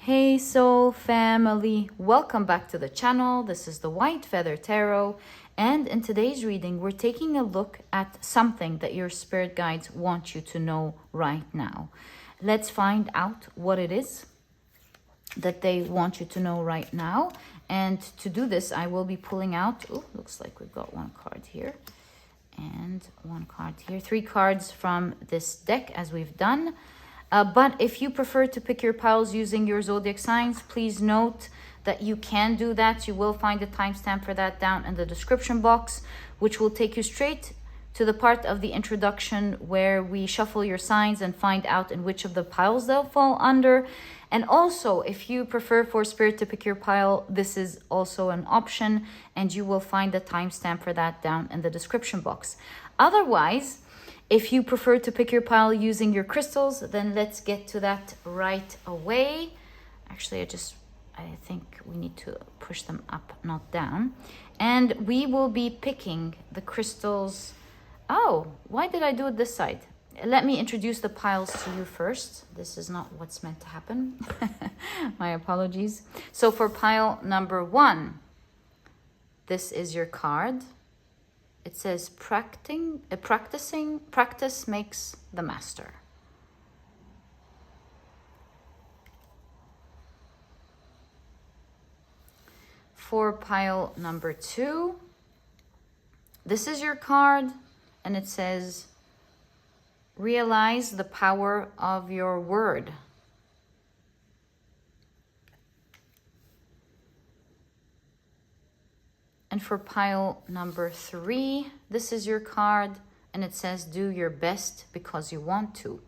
Hey soul family, welcome back to the channel. This is the White Feather Tarot, and in today's reading we're taking a look at something that your spirit guides want you to know right now. Let's find out what it is that they want you to know right now. And to do this, I will be pulling out, looks like we've got one card here and one card here, 3 cards from this deck as we've done. But if you prefer to pick your piles using your zodiac signs, please note that you can do that. You will find a timestamp for that down in the description box, which will take you straight to the part of the introduction where we shuffle your signs and find out in which of the piles they'll fall under. And also, if you prefer for Spirit to pick your pile, this is also an option, and you will find the timestamp for that down in the description box. Otherwise, if you prefer to pick your pile using your crystals, then let's get to that right away. Actually, I think we need to push them up, not down. And we will be picking the crystals. Oh, why did I do it this side? Let me introduce the piles to you first. This is not what's meant to happen. My apologies. So for pile number 1, this is your card. It says practice makes the master. For pile number 2, this is your card, and it says realize the power of your word. And for pile number 3, this is your card, and it says do your best because you want to.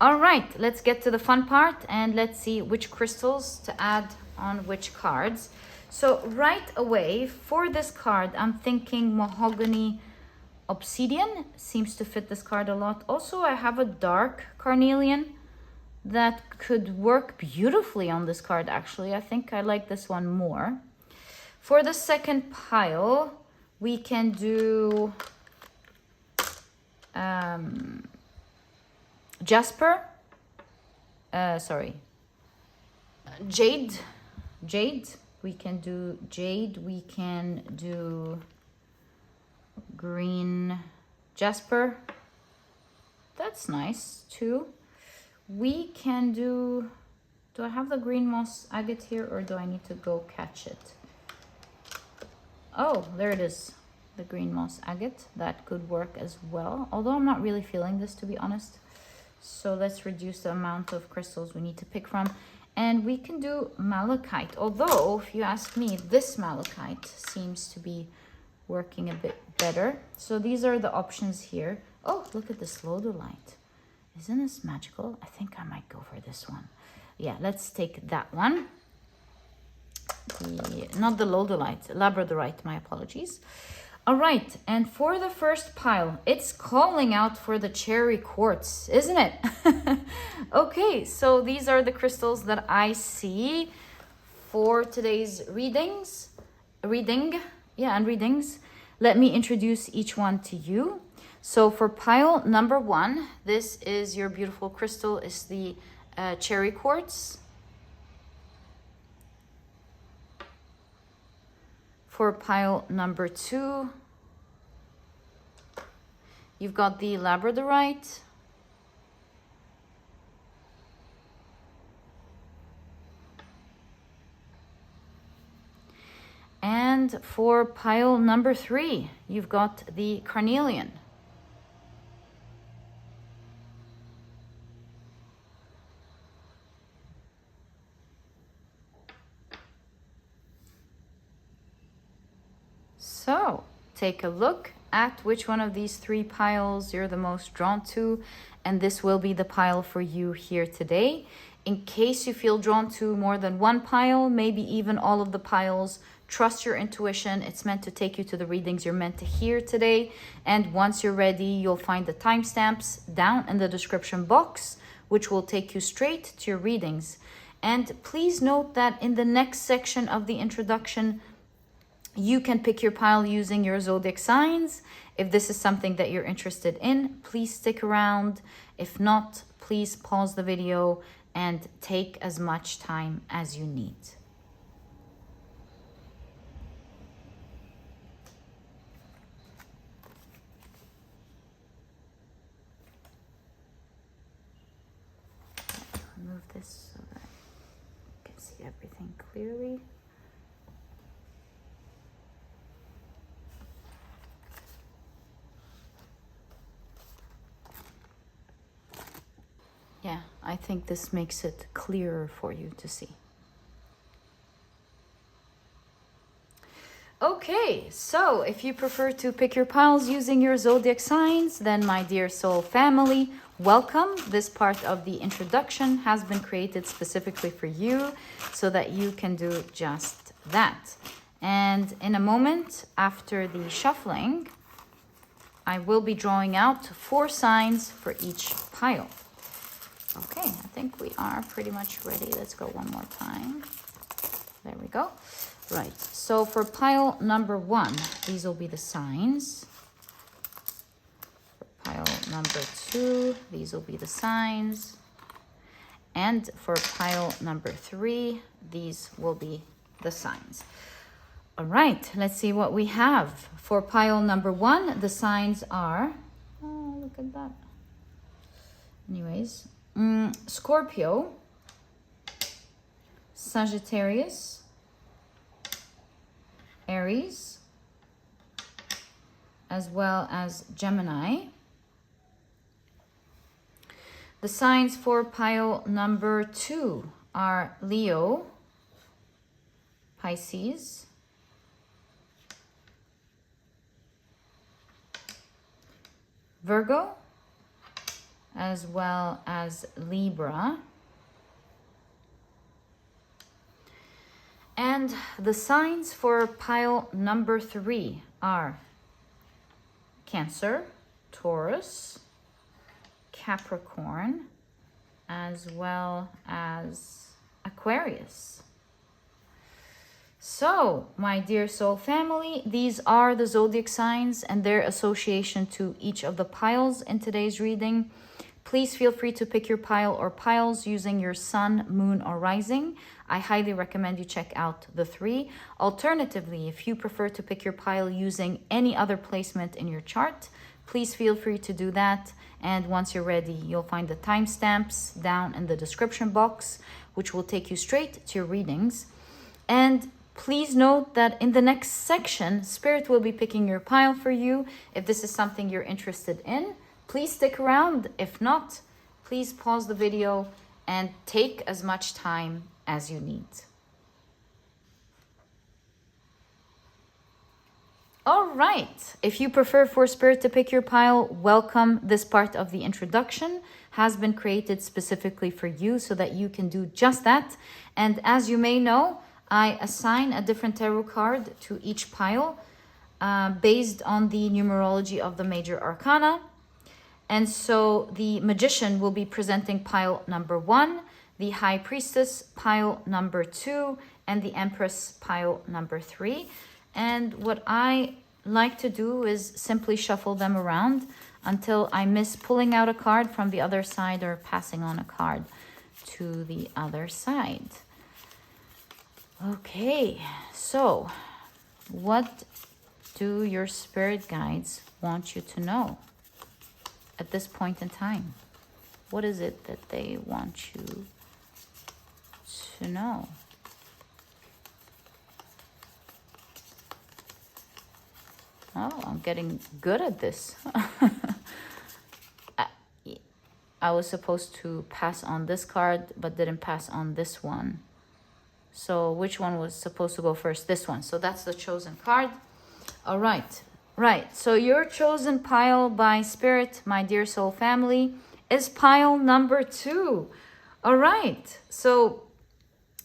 All right, let's get to the fun part and let's see which crystals to add on which cards. So right away, for this card, I'm thinking mahogany obsidian seems to fit this card a lot. Also, I have a dark carnelian that could work beautifully on this card. Actually, I think I like this one more. For the second pile, we can do jade. We can do jade. We can do green jasper. That's nice too. We can do I have the green moss agate here, or do I need to go catch it? Oh, there it is, the green moss agate. That could work as well, although I'm not really feeling this, to be honest. So let's reduce the amount of crystals we need to pick from. And we can do malachite, although if you ask me, this malachite seems to be working a bit better. So these are the options here. Oh, look at this Labradorite. Isn't this magical? I think I might go for this one. Yeah, let's take that one. Not the Labradorite, my apologies. All right, and for the first pile, it's calling out for the cherry quartz, isn't it? Okay, so these are the crystals that I see for today's readings. Let me introduce each one to you. So for pile number 1, this is your beautiful crystal, is the cherry quartz. For pile number 2, you've got the Labradorite. And for pile number 3, you've got the Carnelian. So take a look at which one of these 3 piles you're the most drawn to, and this will be the pile for you here today. In case you feel drawn to more than one pile, maybe even all of the piles, trust your intuition. It's meant to take you to the readings you're meant to hear today. And once you're ready, you'll find the timestamps down in the description box, which will take you straight to your readings. And please note that in the next section of the introduction, you can pick your pile using your zodiac signs. If this is something that you're interested in, please stick around. If not, please pause the video and take as much time as you need. Move this so that you can see everything clearly. Yeah, I think this makes it clearer for you to see. Okay, so if you prefer to pick your piles using your zodiac signs, then my dear soul family, welcome. This part of the introduction has been created specifically for you so that you can do just that. And in a moment after the shuffling, I will be drawing out 4 signs for each pile. Okay, I think we are pretty much ready. Let's go one more time. There we go. Right, so for pile number 1, these will be the signs. For pile number 2, these will be the signs. And for pile number 3, these will be the signs. All right, let's see what we have. For pile number 1, the signs are, oh, look at that. Anyways, Scorpio, Sagittarius, Aries, as well as Gemini. The signs for pile number 2 are Leo, Pisces, Virgo, as well as Libra. And the signs for pile number 3 are Cancer, Taurus, Capricorn, as well as Aquarius. So, my dear soul family, these are the zodiac signs and their association to each of the piles in today's reading. Please feel free to pick your pile or piles using your sun, moon, or rising. I highly recommend you check out the 3. Alternatively, if you prefer to pick your pile using any other placement in your chart, please feel free to do that. And once you're ready, you'll find the timestamps down in the description box, which will take you straight to your readings. And please note that in the next section, Spirit will be picking your pile for you. If this is something you're interested in, please stick around. If not, please pause the video and take as much time as you need. All right, if you prefer for Spirit to pick your pile, welcome. This part of the introduction has been created specifically for you so that you can do just that. And as you may know, I assign a different tarot card to each pile based on the numerology of the major arcana. And so the Magician will be presenting pile number 1, the High Priestess pile number 2, and the Empress pile number 3. And what I like to do is simply shuffle them around until I miss pulling out a card from the other side or passing on a card to the other side. Okay, so what do your spirit guides want you to know at this point in time? What is it that they want you to know? Oh, I'm getting good at this. I was supposed to pass on this card, but didn't pass on this one. So which one was supposed to go first? This one. So that's the chosen card. All right. Right. So your chosen pile by Spirit, my dear soul family, is pile number 2. All right. So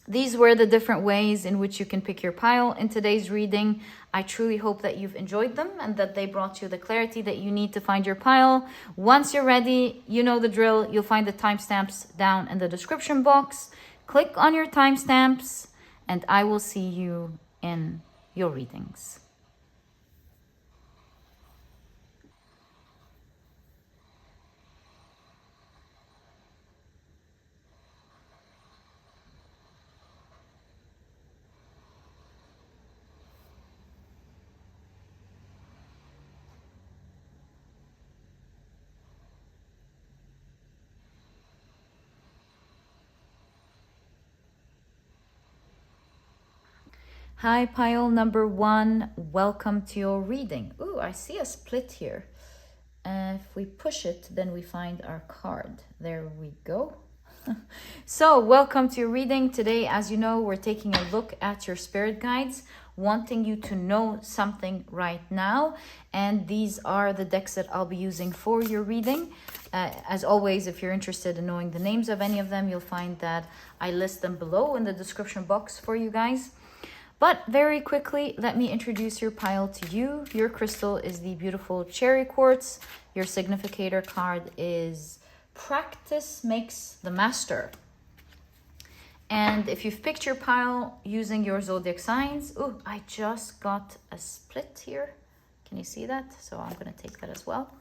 these were the different ways in which you can pick your pile in today's reading. I truly hope that you've enjoyed them and that they brought you the clarity that you need to find your pile. Once you're ready, you know the drill. You'll find the timestamps down in the description box. Click on your timestamps and I will see you in your readings. Hi, pile number 1. Welcome to your reading. Ooh, I see a split here. If we push it, then we find our card. There we go. So, welcome to your reading. Today, as you know, we're taking a look at your spirit guides, wanting you to know something right now. And these are the decks that I'll be using for your reading. As always, if you're interested in knowing the names of any of them, you'll find that I list them below in the description box for you guys. But very quickly, let me introduce your pile to you. Your crystal is the beautiful cherry quartz. Your significator card is Practice Makes the Master. And if you've picked your pile using your zodiac signs, oh, I just got a split here. Can you see that? So I'm going to take that as well.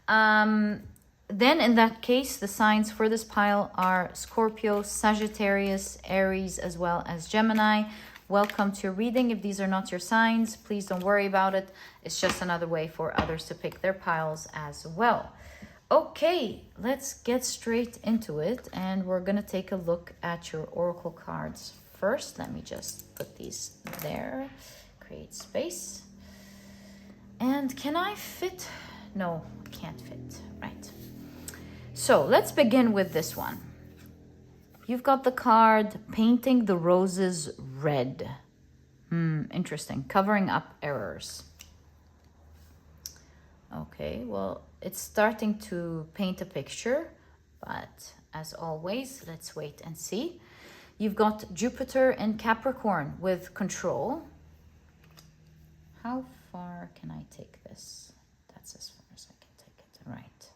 Then in that case, the signs for this pile are Scorpio, Sagittarius, Aries, as well as Gemini. Welcome to your reading. If these are not your signs, please don't worry about it. It's just another way for others to pick their piles as well. Okay, let's get straight into it. And we're going to take a look at your oracle cards first. Let me just put these there. Create space. And can I fit? No, I can't fit. Right. So let's begin with this one. You've got the card Painting the Roses Red. Interesting. Covering up errors. Okay, well, it's starting to paint a picture, but as always, let's wait and see. You've got Jupiter in Capricorn with control. How far can I take this? That's as far as I can take it. Right.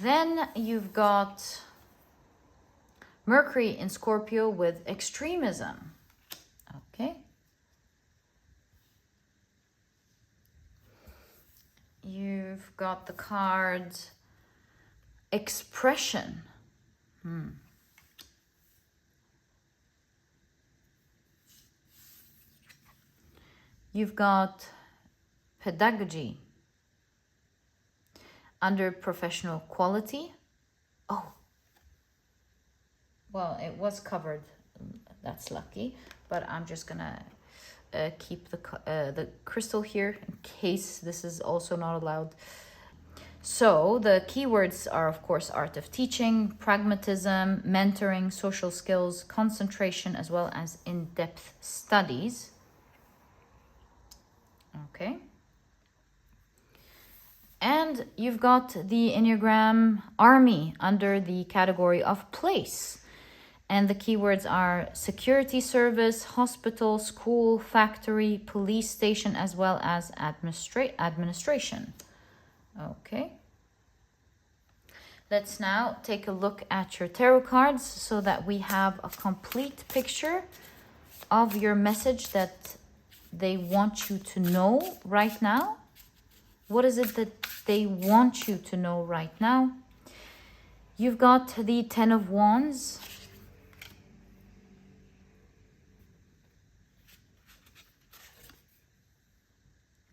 Then you've got Mercury in Scorpio with extremism. Okay. You've got the card Expression. You've got Pedagogy under Professional Quality. Oh, well, it was covered. That's lucky, but I'm just gonna keep the crystal here in case this is also not allowed. So the keywords are, of course, art of teaching, pragmatism, mentoring, social skills, concentration, as well as in-depth studies. Okay. And you've got the Enneagram Army under the category of place. And the keywords are security service, hospital, school, factory, police station, as well as administration. Okay. Let's now take a look at your tarot cards so that we have a complete picture of your message that they want you to know right now. What is it that they want you to know right now? You've got the Ten of Wands.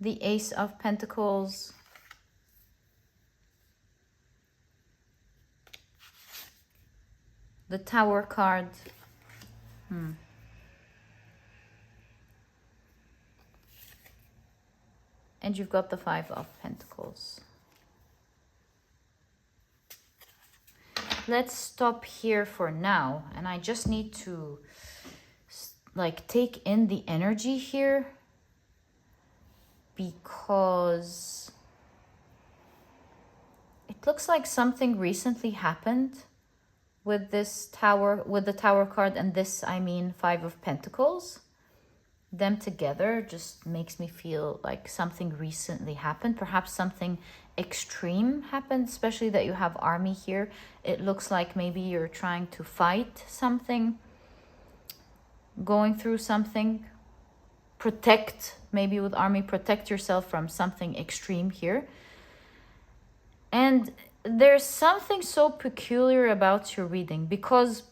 The Ace of Pentacles. The Tower card. And you've got the Five of Pentacles. Let's stop here for now. And I just need to take in the energy here, because it looks like something recently happened with this tower, with the Tower card, and this, I mean, Five of Pentacles. Them together just makes me feel like something recently happened. Perhaps something extreme happened, especially that you have Army here. It looks like maybe you're trying to fight something, going through something. Protect, maybe with Army, protect yourself from something extreme here. And there's something so peculiar about your reading, because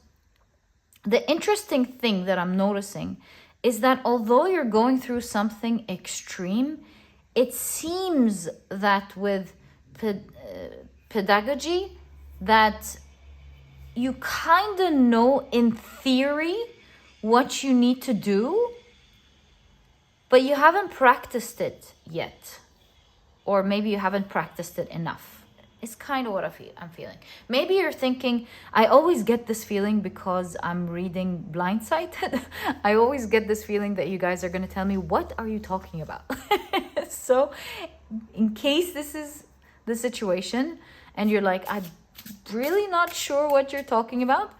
the interesting thing that I'm noticing is that although you're going through something extreme, it seems that with pedagogy that you kind of know in theory what you need to do, but you haven't practiced it yet. Or maybe you haven't practiced it enough. It's kind of what I'm feeling. Maybe you're thinking, I always get this feeling because I'm reading Blindsided. I always get this feeling that you guys are going to tell me, what are you talking about? So in case this is the situation and you're like, I'm really not sure what you're talking about,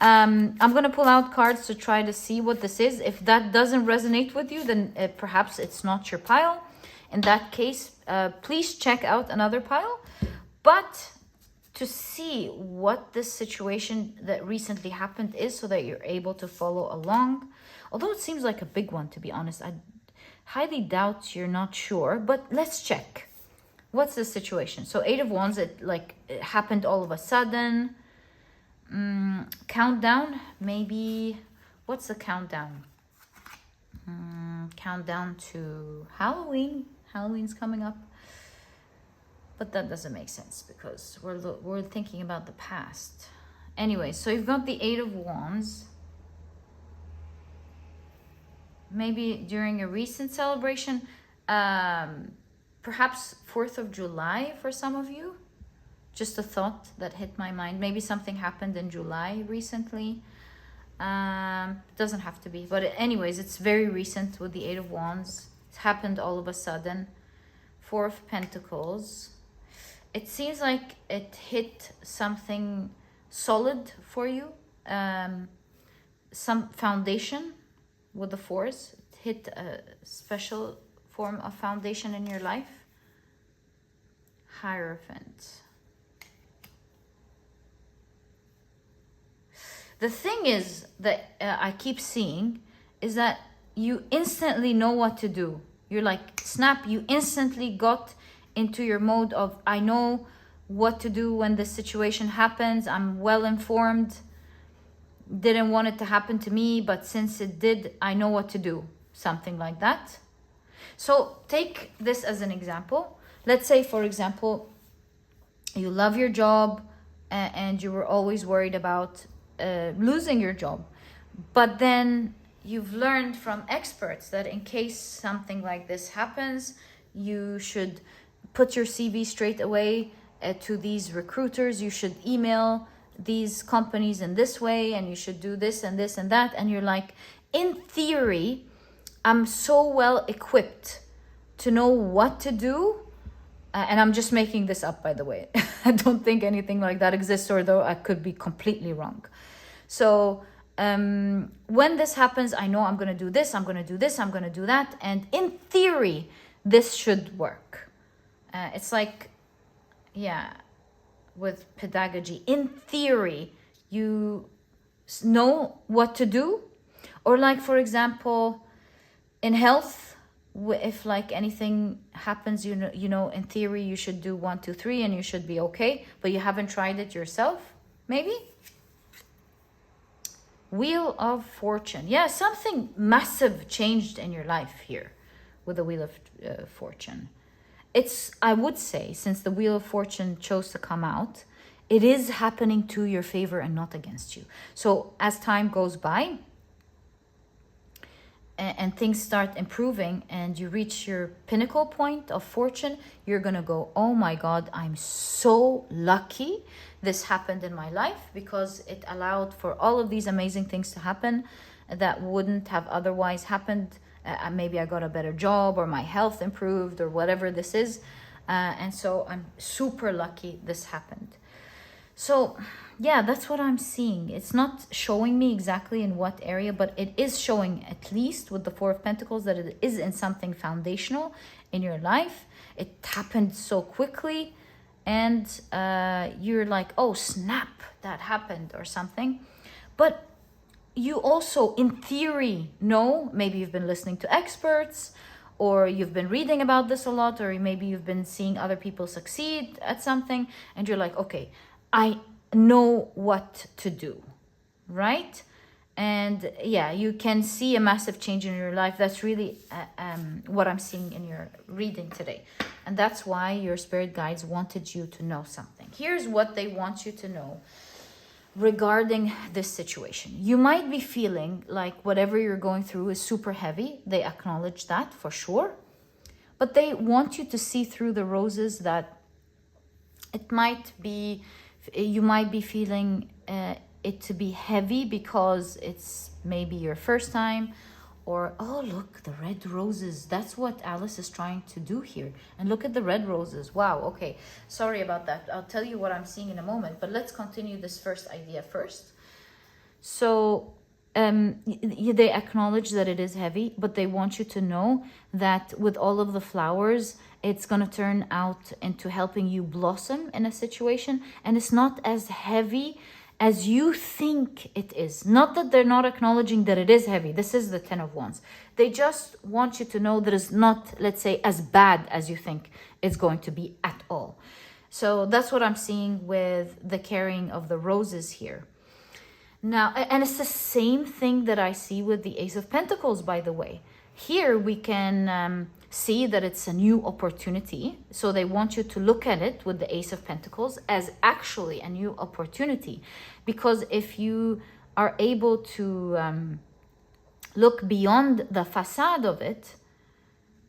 I'm going to pull out cards to try to see what this is. If that doesn't resonate with you, then perhaps it's not your pile. In that case, please check out another pile. But to see what this situation that recently happened is, so that you're able to follow along. Although it seems like a big one, to be honest. I highly doubt you're not sure, but let's check. What's the situation? So 8 of Wands, it happened all of a sudden. Countdown, maybe. What's the countdown? Countdown to Halloween. Halloween's coming up. But that doesn't make sense because we're thinking about the past. Anyway, so you've got the 8 of Wands. Maybe during a recent celebration, perhaps 4th of July for some of you. Just a thought that hit my mind. Maybe something happened in July recently. Doesn't have to be. But anyways, it's very recent with the 8 of Wands. It happened all of a sudden. 4 of Pentacles. It seems like it hit something solid for you. Some foundation with the Force. It hit a special form of foundation in your life. Hierophant. The thing is that I keep seeing is that you instantly know what to do. You're like, snap, you instantly got into your mode of, I know what to do when this situation happens. I'm well informed. Didn't want it to happen to me, but since it did, I know what to do. Something like that. So take this as an example. Let's say, for example, you love your job and you were always worried about losing your job, but then you've learned from experts that in case something like this happens, you should put your CV straight away to these recruiters. You should email these companies in this way, and you should do this and this and that. And you're like, in theory, I'm so well equipped to know what to do. And I'm just making this up, by the way. I don't think anything like that exists, or though I could be completely wrong. So when this happens, I know I'm going to do this, I'm going to do this, I'm going to do that. And in theory, this should work. It's like, yeah, with pedagogy. In theory, you know what to do. Or like, for example, in health, if like anything happens, you know, in theory, you should do 1, 2, 3 and you should be okay. But you haven't tried it yourself, maybe? Wheel of Fortune. Yeah, something massive changed in your life here with the Wheel of Fortune. It's, I would say, since the Wheel of Fortune chose to come out, it is happening to your favor and not against you. So as time goes by and things start improving and you reach your pinnacle point of fortune, you're going to go, oh my God, I'm so lucky this happened in my life, because it allowed for all of these amazing things to happen that wouldn't have otherwise happened. Maybe I got a better job, or my health improved, or whatever this is. And so I'm super lucky this happened. So yeah, that's what I'm seeing. It's not showing me exactly in what area, but it is showing, at least with the 4 of Pentacles, that it is in something foundational in your life. It happened so quickly, and you're like, oh snap, that happened, or something. But you also, in theory, know, maybe you've been listening to experts, or you've been reading about this a lot, or maybe you've been seeing other people succeed at something, and you're like, okay, I know what to do, right? And yeah, you can see a massive change in your life. That's really what I'm seeing in your reading today. And that's why your spirit guides wanted you to know something. Here's what they want you to know. regarding this situation. You might be feeling like whatever you're going through is super heavy. They acknowledge that for sure. But they want you to see through the roses that it might be, you might be feeling it to be heavy because it's maybe your first time, or, oh, look, the red roses. That's what Alice is trying to do here. And look at the red roses. Wow, okay. Sorry about that. I'll tell you what I'm seeing in a moment, but let's continue this first idea first. So they acknowledge that it is heavy, but they want you to know that with all of the flowers, it's going to turn out into helping you blossom in a situation. And it's not as heavy as you think it is. Not that they're not acknowledging that it is heavy. This is the 10 of Wands. They just want you to know that it's not, let's say, as bad as you think it's going to be at all. So that's what I'm seeing with the carrying of the roses here. Now, and it's the same thing that I see with the Ace of Pentacles, by the way. Here we can see that it's a new opportunity. So they want you to look at it with the Ace of Pentacles as actually a new opportunity. Because if you are able to look beyond the facade of it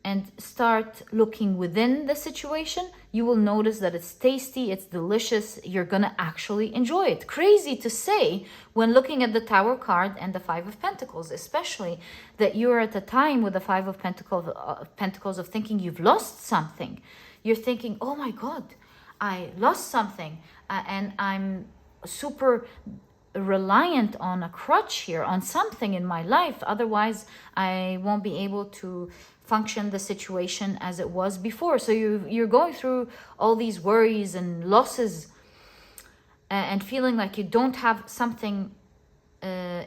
and start looking within the situation, you will notice that it's tasty, it's delicious, you're gonna actually enjoy it. Crazy to say when looking at the Tower card and the Five of Pentacles, especially that you're at a time with the Five of Pentacles of thinking you've lost something. You're thinking, oh my God, I lost something and I'm super reliant on a crutch here, on something in my life. Otherwise, I won't be able to function the situation as it was before. So you're going through all these worries and losses and feeling like you don't have something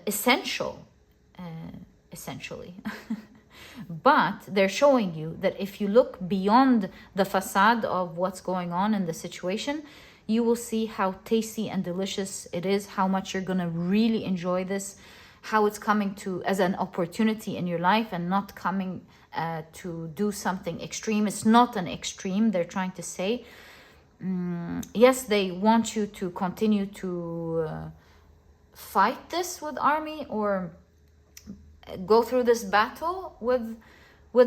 essentially. But they're showing you that if you look beyond the facade of what's going on in the situation, you will see how tasty and delicious it is, how much you're gonna really enjoy this, how it's coming to as an opportunity in your life and not coming to do something extreme. It's not an extreme, they're trying to say. Yes, they want you to continue to fight this with army or go through this battle with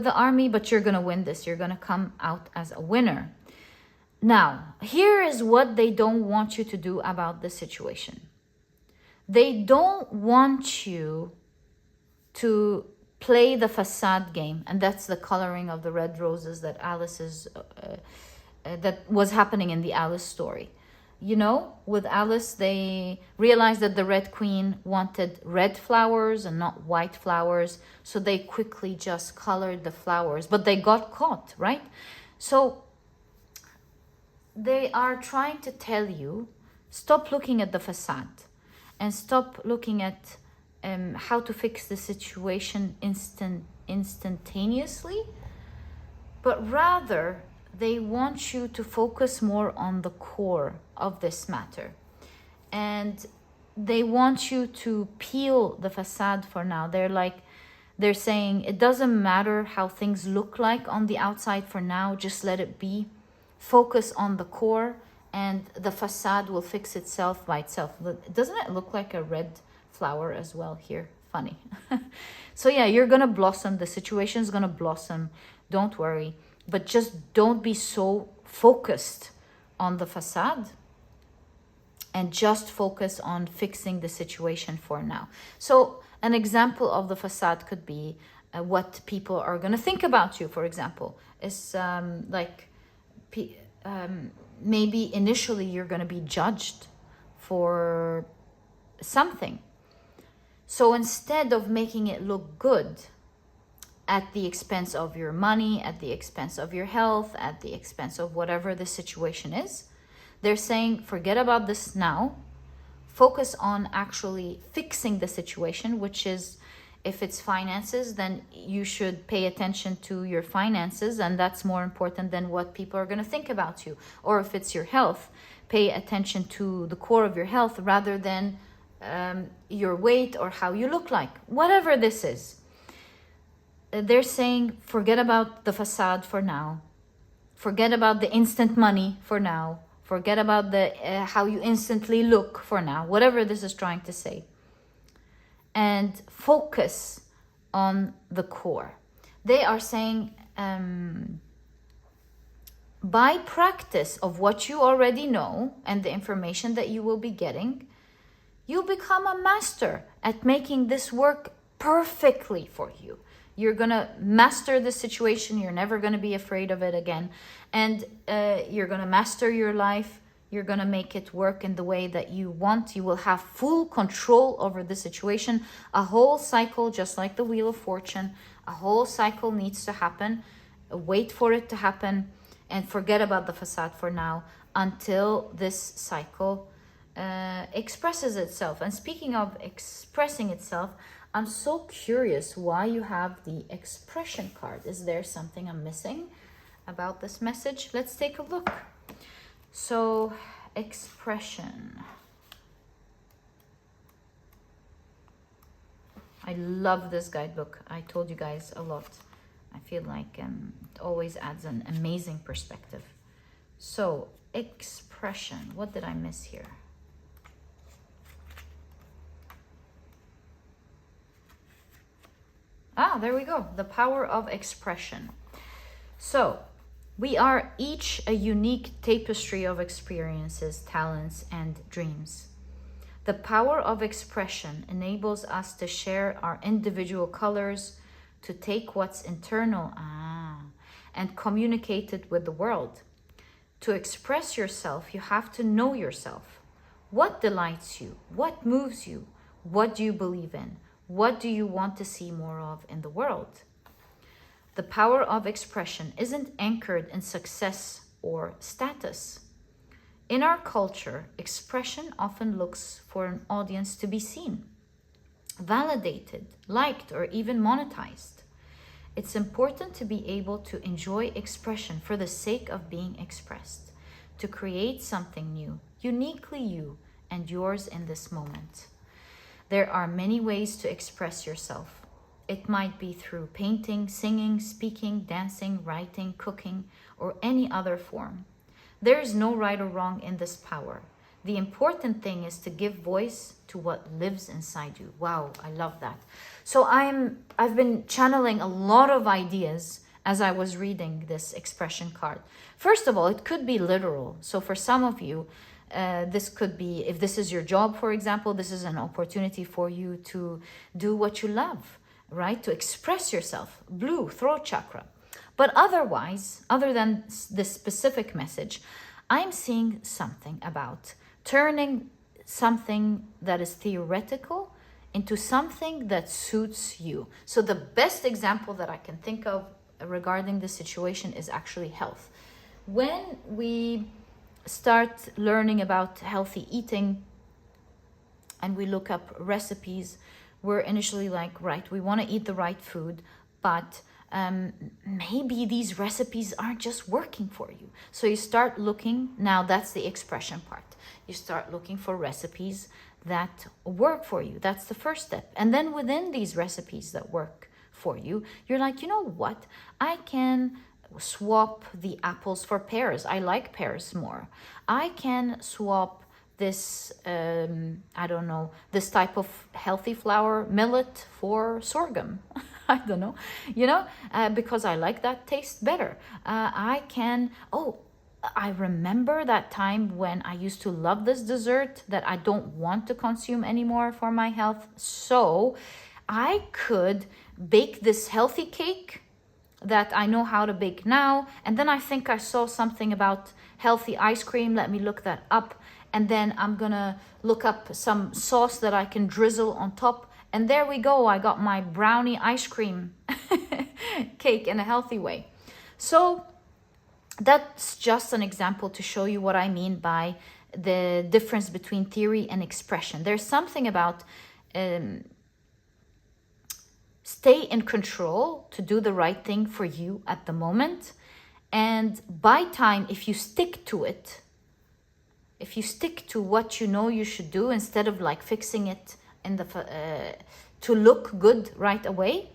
the army, but you're gonna win this. You're gonna come out as a winner. Now, here is what they don't want you to do about the situation. They don't want you to play the facade game, and that's the coloring of the red roses that Alice is that was happening in the Alice story. You know, with Alice, they realized that the Red Queen wanted red flowers and not white flowers, so they quickly just colored the flowers, but they got caught, right? So they are trying to tell you, stop looking at the facade and stop looking at how to fix the situation instantaneously, but rather they want you to focus more on the core of this matter. And they want you to peel the facade for now. They're saying it doesn't matter how things look like on the outside for now, just let it be. Focus on the core and the facade will fix itself by itself. Doesn't it look like a red flower as well here? Funny. So yeah, you're gonna blossom. The situation's gonna blossom. Don't worry. But just don't be so focused on the facade and just focus on fixing the situation for now. So an example of the facade could be what people are gonna think about you, for example. Is maybe initially you're going to be judged for something. So instead of making it look good at the expense of your money, at the expense of your health, at the expense of whatever the situation is, they're saying, forget about this now. Focus on actually fixing the situation, which is, if it's finances, then you should pay attention to your finances, and that's more important than what people are going to think about you. Or if it's your health, pay attention to the core of your health rather than your weight or how you look like. Whatever this is, they're saying, forget about the facade for now. Forget about the instant money for now. Forget about the how you instantly look for now, whatever this is trying to say. And focus on the core. They are saying, by practice of what you already know and the information that you will be getting, you become a master at making this work perfectly for you. You're going to master the situation. You're never going to be afraid of it again. And you're going to master your life. You're going to make it work in the way that you want. You will have full control over the situation. A whole cycle, just like the Wheel of Fortune, a whole cycle needs to happen. Wait for it to happen and forget about the facade for now until this cycle expresses itself. And speaking of expressing itself, I'm so curious why you have the expression card. Is there something I'm missing about this message? Let's take a look. So, expression. I love this guidebook. I told you guys a lot. I feel like it always adds an amazing perspective. So, expression. What did I miss here? Ah, there we go. The power of expression. So, we are each a unique tapestry of experiences, talents, and dreams. The power of expression enables us to share our individual colors, to take what's internal and communicate it with the world. To express yourself, you have to know yourself. What delights you? What moves you? What do you believe in? What do you want to see more of in the world? The power of expression isn't anchored in success or status. In our culture, expression often looks for an audience to be seen, validated, liked, or even monetized. It's important to be able to enjoy expression for the sake of being expressed, to create something new, uniquely you and yours in this moment. There are many ways to express yourself. It might be through painting, singing, speaking, dancing, writing, cooking, or any other form. There is no right or wrong in this power. The important thing is to give voice to what lives inside you. Wow, I love that. So I've been channeling a lot of ideas as I was reading this expression card. First of all, it could be literal. So for some of you, this could be, if this is your job, for example, this is an opportunity for you to do what you love, right? To express yourself. Blue, throat chakra. But otherwise, other than this specific message, I'm seeing something about turning something that is theoretical into something that suits you. So the best example that I can think of regarding this situation is actually health. When we start learning about healthy eating and we look up recipes, we're initially like, right, we want to eat the right food, but maybe these recipes aren't just working for you. So you start looking, now that's the expression part. You start looking for recipes that work for you. That's the first step. And then within these recipes that work for you, you're like, you know what? I can swap the apples for pears. I like pears more. I can swap this, I don't know, this type of healthy flour, millet, for sorghum. I don't know, because I like that taste better. I remember that time when I used to love this dessert that I don't want to consume anymore for my health. So I could bake this healthy cake that I know how to bake now. And then I think I saw something about healthy ice cream. Let me look that up. And then I'm gonna look up some sauce that I can drizzle on top. And there we go. I got my brownie ice cream cake in a healthy way. So that's just an example to show you what I mean by the difference between theory and expression. There's something about stay in control to do the right thing for you at the moment. And by time, if you stick to it, if you stick to what you know you should do instead of like fixing it in the to look good right away,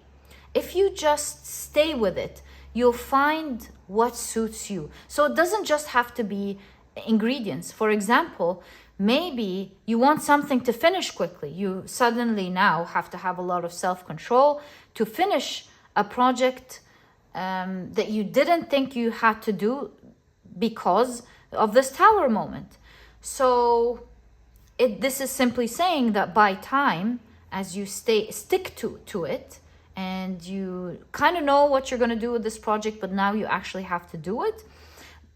if you just stay with it, you'll find what suits you. So it doesn't just have to be ingredients. For example, maybe you want something to finish quickly. You suddenly now have to have a lot of self-control to finish a project that you didn't think you had to do because of this tower moment. So this is simply saying that by time, as you stick to it, and you kind of know what you're going to do with this project, but now you actually have to do it.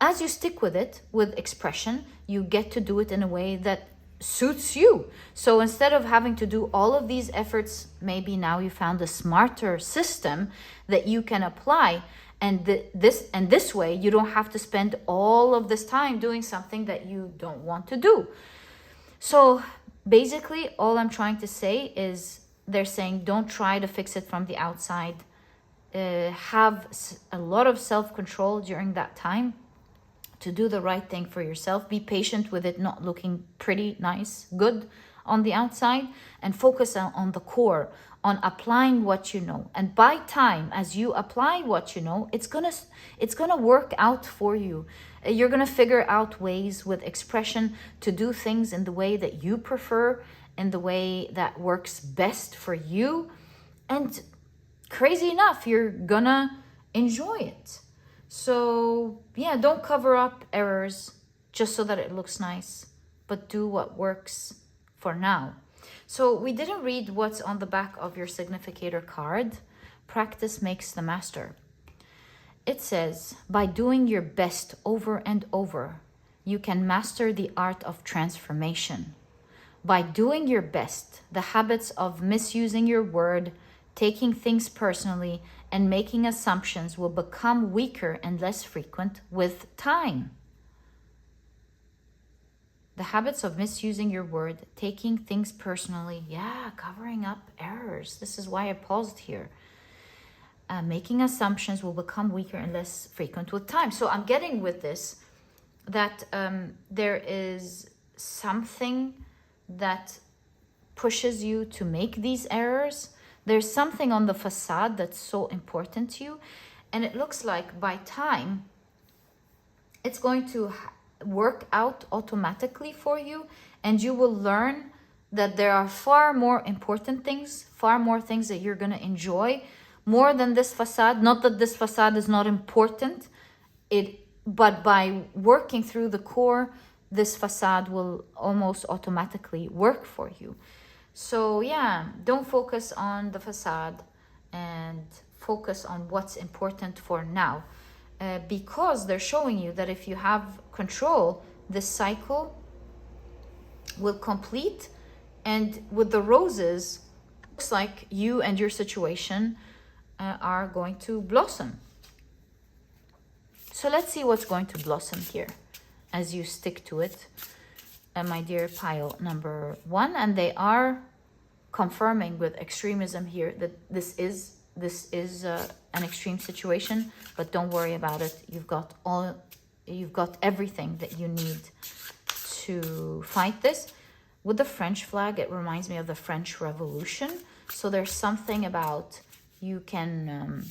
As you stick with it, with expression, you get to do it in a way that suits you. So instead of having to do all of these efforts, maybe now you found a smarter system that you can apply. And this way, you don't have to spend all of this time doing something that you don't want to do. So basically, all I'm trying to say is they're saying don't try to fix it from the outside. Have a lot of self-control during that time to do the right thing for yourself. Be patient with it not looking pretty, nice, good on the outside, and focus on the core, on applying what you know. And by time, as you apply what you know, it's gonna work out for you. You're gonna figure out ways with expression to do things in the way that you prefer, in the way that works best for you. And crazy enough, you're gonna enjoy it. So yeah, don't cover up errors just so that it looks nice, but do what works for now. So we didn't read what's on the back of your significator card. Practice makes the master. It says, by doing your best over and over, you can master the art of transformation. By doing your best, the habits of misusing your word, taking things personally, and making assumptions will become weaker and less frequent with time. The habits of misusing your word, taking things personally, covering up errors. This is why I paused here. Making assumptions will become weaker and less frequent with time. So I'm getting with this that there is something that pushes you to make these errors. There's something on the facade that's so important to you. And it looks like by time, it's going to work out automatically for you. And you will learn that there are far more important things, far more things that you're going to enjoy more than this facade. Not that this facade is not important, but by working through the core, this facade will almost automatically work for you. So yeah, don't focus on the facade and focus on what's important for now. Because they're showing you that if you have control, this cycle will complete. And with the roses, looks like you and your situation are going to blossom. So let's see what's going to blossom here as you stick to it. My dear pile number 1, and they are confirming with extremism here that this is an extreme situation, but don't worry about it. You've got everything that you need to fight this. With the French flag, it reminds me of the French Revolution. So there's something about you can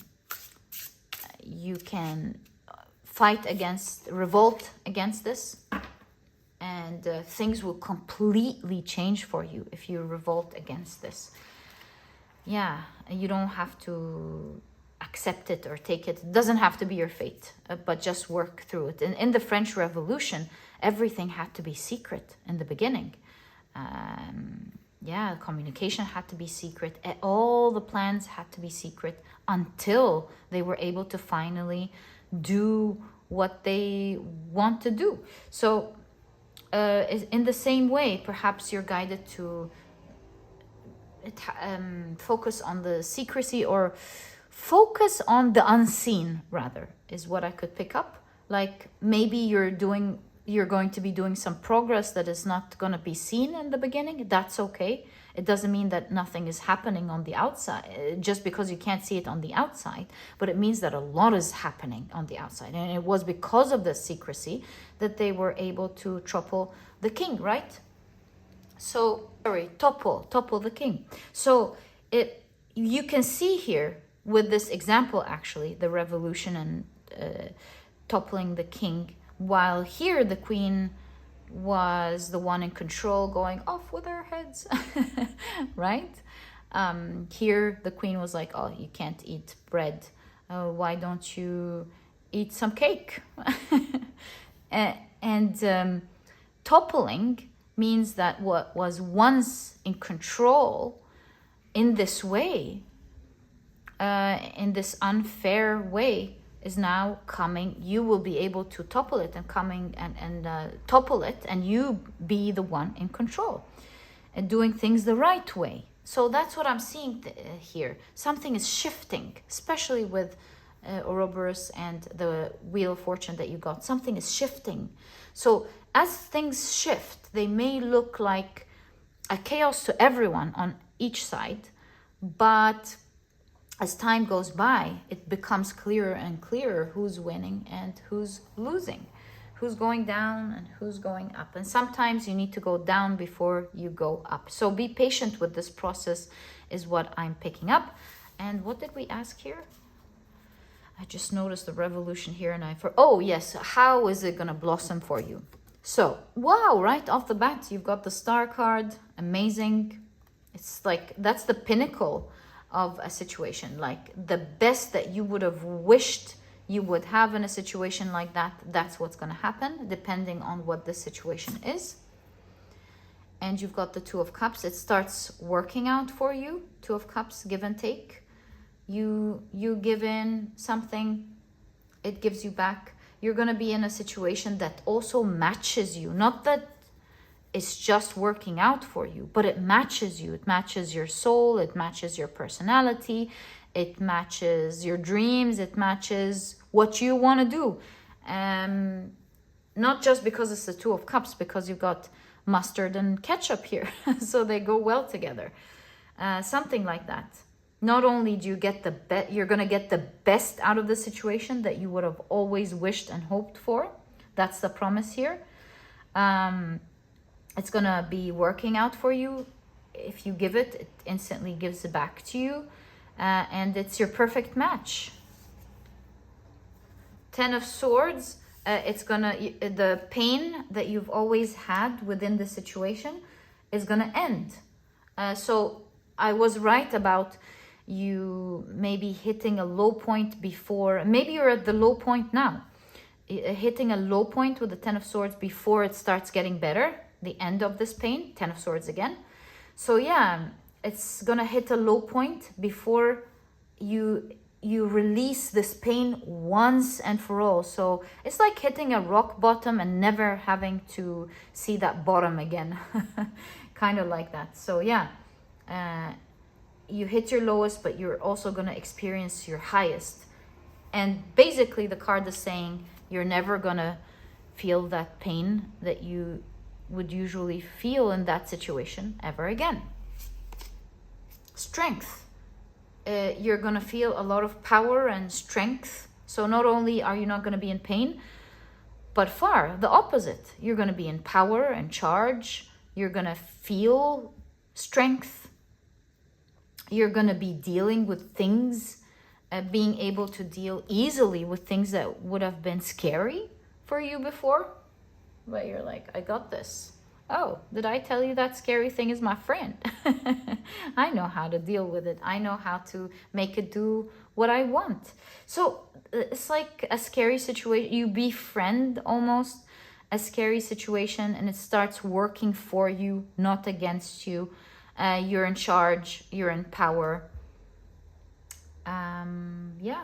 fight against, revolt against this, and things will completely change for you if you revolt against this. Yeah, you don't have to accept it or take it. It doesn't have to be your fate, but just work through it. And in the French Revolution, everything had to be secret in the beginning. Communication had to be secret. All the plans had to be secret until they were able to finally do what they want to do. So in the same way, perhaps you're guided to focus on the secrecy, or focus on the unseen, rather, is what I could pick up. Like maybe you're going to be doing some progress that is not going to be seen in the beginning. That's okay. It doesn't mean that nothing is happening on the outside just because you can't see it on the outside, but it means that a lot is happening on the outside. And it was because of the secrecy that they were able to topple the king, right? So, topple the king. So you can see here with this example, actually, the revolution and toppling the king While here the queen was the one in control, going off with our heads, right? Here the queen was like, oh, you can't eat bread. Why don't you eat some cake? and toppling means that what was once in control in this way, in this unfair way, is now coming. You will be able to topple it and topple it, and you be the one in control and doing things the right way. So that's what I'm seeing here. Something is shifting, especially with Ouroboros and the Wheel of Fortune that you got. Something is shifting. So as things shift, they may look like a chaos to everyone on each side, but as time goes by, it becomes clearer and clearer who's winning and who's losing, who's going down and who's going up. And sometimes you need to go down before you go up. So be patient with this process is what I'm picking up. And what did we ask here? I just noticed the revolution here, and oh yes, how is it gonna blossom for you? So wow, right off the bat you've got the Star card. Amazing. It's like that's the pinnacle of a situation, like the best that you would have wished you would have in a situation like that. That's what's going to happen depending on what the situation is. And you've got the Two of Cups. It starts working out for you. Two of Cups, give and take. You give in something, it gives you back. You're going to be in a situation that also matches you. Not that it's just working out for you, but it matches you. It matches your soul. It matches your personality. It matches your dreams. It matches what you want to do. Not just because it's the Two of Cups, because you've got mustard and ketchup here. So they go well together. Something like that. Not only do you get you're going to get the best out of the situation that you would have always wished and hoped for. That's the promise here. It's going to be working out for you. If you give it, it instantly gives it back to you. And it's your perfect match. Ten of Swords, the pain that you've always had within the situation is going to end. So I was right about you maybe hitting a low point before. Maybe you're at the low point now. Hitting a low point with the Ten of Swords before it starts getting better. The end of this pain, Ten of Swords again. So yeah, it's gonna hit a low point before you release this pain once and for all. So it's like hitting a rock bottom and never having to see that bottom again. Kind of like that. So yeah, you hit your lowest, but you're also gonna experience your highest. And basically the card is saying you're never gonna feel that pain that you would usually feel in that situation ever again. Strength. You're going to feel a lot of power and strength. So not only are you not going to be in pain, but far the opposite. You're going to be in power and charge. You're going to feel strength. You're going to be dealing with things, being able to deal easily with things that would have been scary for you before. But you're like, I got this. Oh, did I tell you that scary thing is my friend? I know how to deal with it. I know how to make it do what I want. So it's like a scary situation. You befriend almost a scary situation and it starts working for you, not against you. You're in charge. You're in power. Yeah.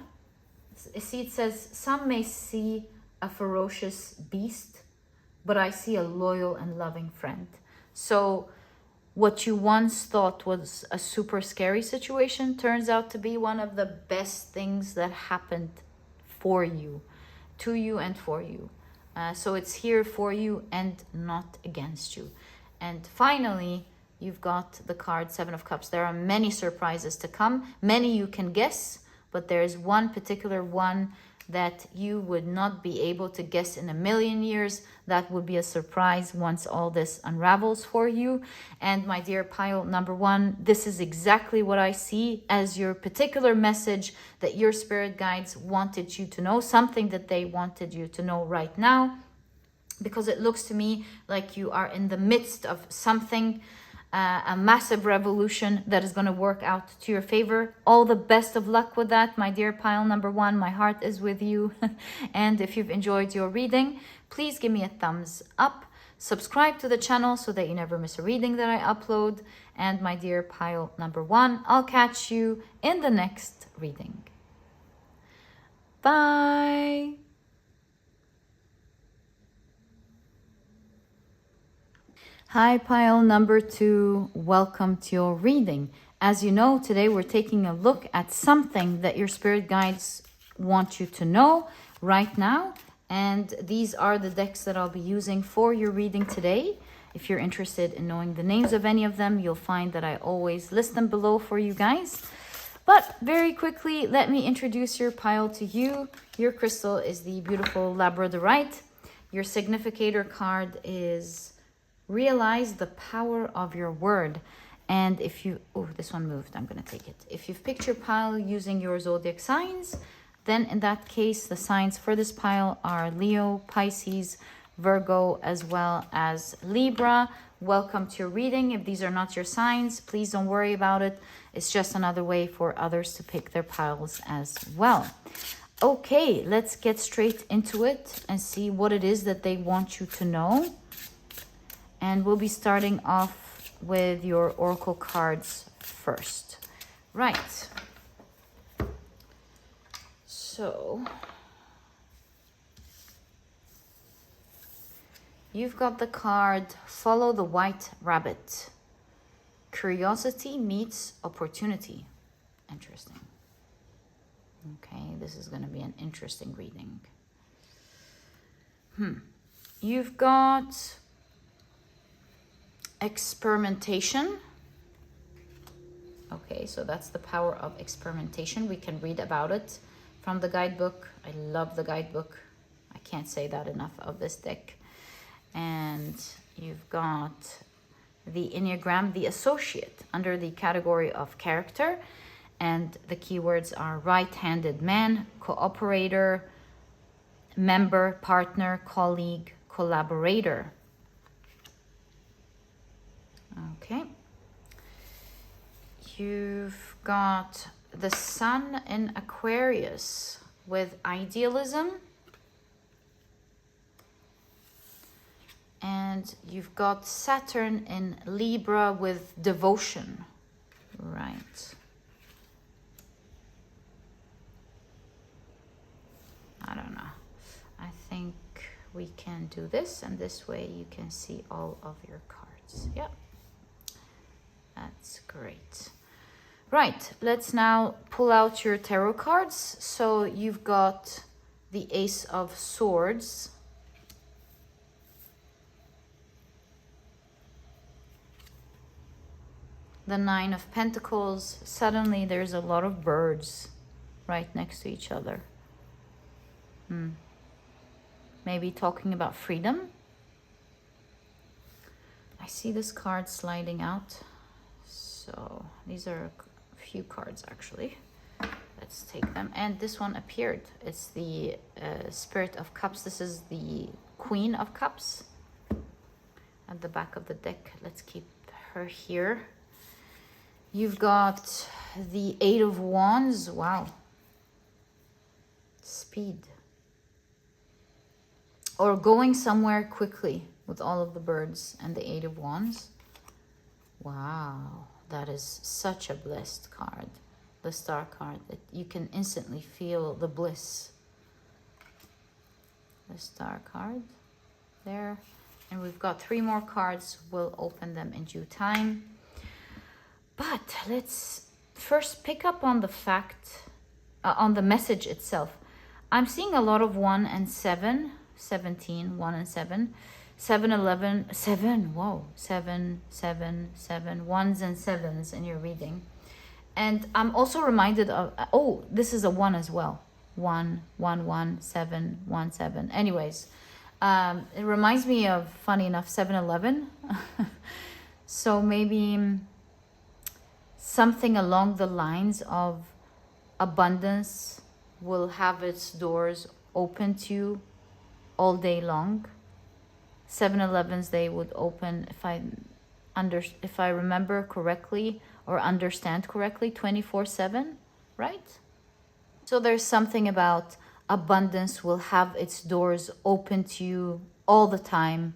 See, it says, some may see a ferocious beast, but I see a loyal and loving friend. So what you once thought was a super scary situation turns out to be one of the best things that happened for you, to you and for you. So it's here for you and not against you. And finally, you've got the card Seven of Cups. There are many surprises to come. Many you can guess, but there's one particular one that you would not be able to guess in a million years. That would be a surprise once all this unravels for you. And my dear pile number one, this is exactly what I see as your particular message that your spirit guides wanted you to know, something that they wanted you to know right now, because it looks to me like you are in the midst of something, a massive revolution that is going to work out to your favor. All the best of luck with that, my dear pile number one. My heart is with you. And if you've enjoyed your reading, please give me a thumbs up. Subscribe to the channel so that you never miss a reading that I upload. And my dear pile number one, I'll catch you in the next reading. Bye. Hi, pile number two. Welcome to your reading. As you know, today we're taking a look at something that your spirit guides want you to know right now. And these are the decks that I'll be using for your reading today. If you're interested in knowing the names of any of them, you'll find that I always list them below for you guys. But very quickly, let me introduce your pile to you. Your crystal is the beautiful Labradorite. Your significator card is realize the power of your word. And if you, oh, this one moved, I'm going to take it. If you've picked your pile using your zodiac signs, then in that case, the signs for this pile are Leo, Pisces, Virgo, as well as Libra. Welcome to your reading. If these are not your signs, please don't worry about it. It's just another way for others to pick their piles as well. Okay, let's get straight into it and see what it is that they want you to know. And we'll be starting off with your oracle cards first. Right. So, you've got the card, Follow the White Rabbit. Curiosity meets opportunity. Interesting. Okay, this is going to be an interesting reading. You've got experimentation. Okay, so that's the power of experimentation. We can read about it from the guidebook. I love the guidebook. I can't say that enough of this deck. And you've got the Enneagram, the Associate, under the category of character. And the keywords are right-handed man, cooperator, member, partner, colleague, collaborator. Okay. You've got the Sun in Aquarius with idealism. And you've got Saturn in Libra with devotion. Right. I don't know. I think we can do this, and this way you can see all of your cards. Yep. That's great. Right, let's now pull out your tarot cards. So you've got the Ace of Swords, the Nine of Pentacles. Suddenly there's a lot of birds right next to each other. Maybe talking about freedom. I see this card sliding out. So these are a few cards actually. Let's take them. And this one appeared. It's the Spirit of Cups. This is the Queen of Cups at the back of the deck. Let's keep her here. You've got the Eight of Wands. Wow. Speed. Or going somewhere quickly with all of the birds and the Eight of Wands. Wow. That is such a blessed card. The Star card. You can instantly feel the bliss. The Star card there. And we've got 3 more cards. We'll open them in due time. But let's first pick up on the fact, on the message itself. I'm seeing a lot of 1 and 7, 17, 1 and 7. 7, 11, 7, whoa, 7, 7, 7, 1s and 7s in your reading. And I'm also reminded of, oh, this is a 1 as well. 717. Anyways, it reminds me of, funny enough, 7-Eleven. So maybe something along the lines of abundance will have its doors open to you all day long. 7-Elevens, they would open, if I remember correctly or understand correctly, 24/7, right? So there's something about abundance will have its doors open to you all the time.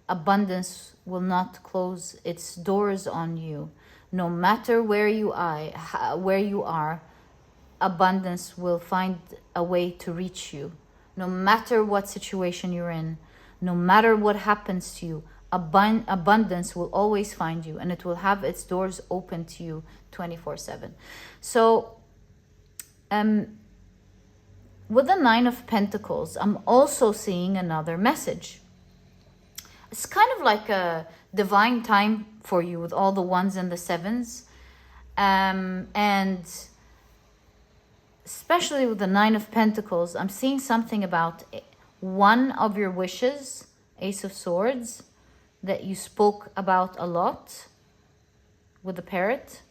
Abundance will not close its doors on you. No matter where you are, abundance will find a way to reach you. No matter what situation you're in, no matter what happens to you, abundance will always find you, and it will have its doors open to you 24/7. So, with the Nine of Pentacles, I'm also seeing another message. It's kind of like a divine time for you with all the ones and the sevens. And especially with the Nine of Pentacles, I'm seeing something about one of your wishes, Ace of Swords, that you spoke about a lot with the parrot,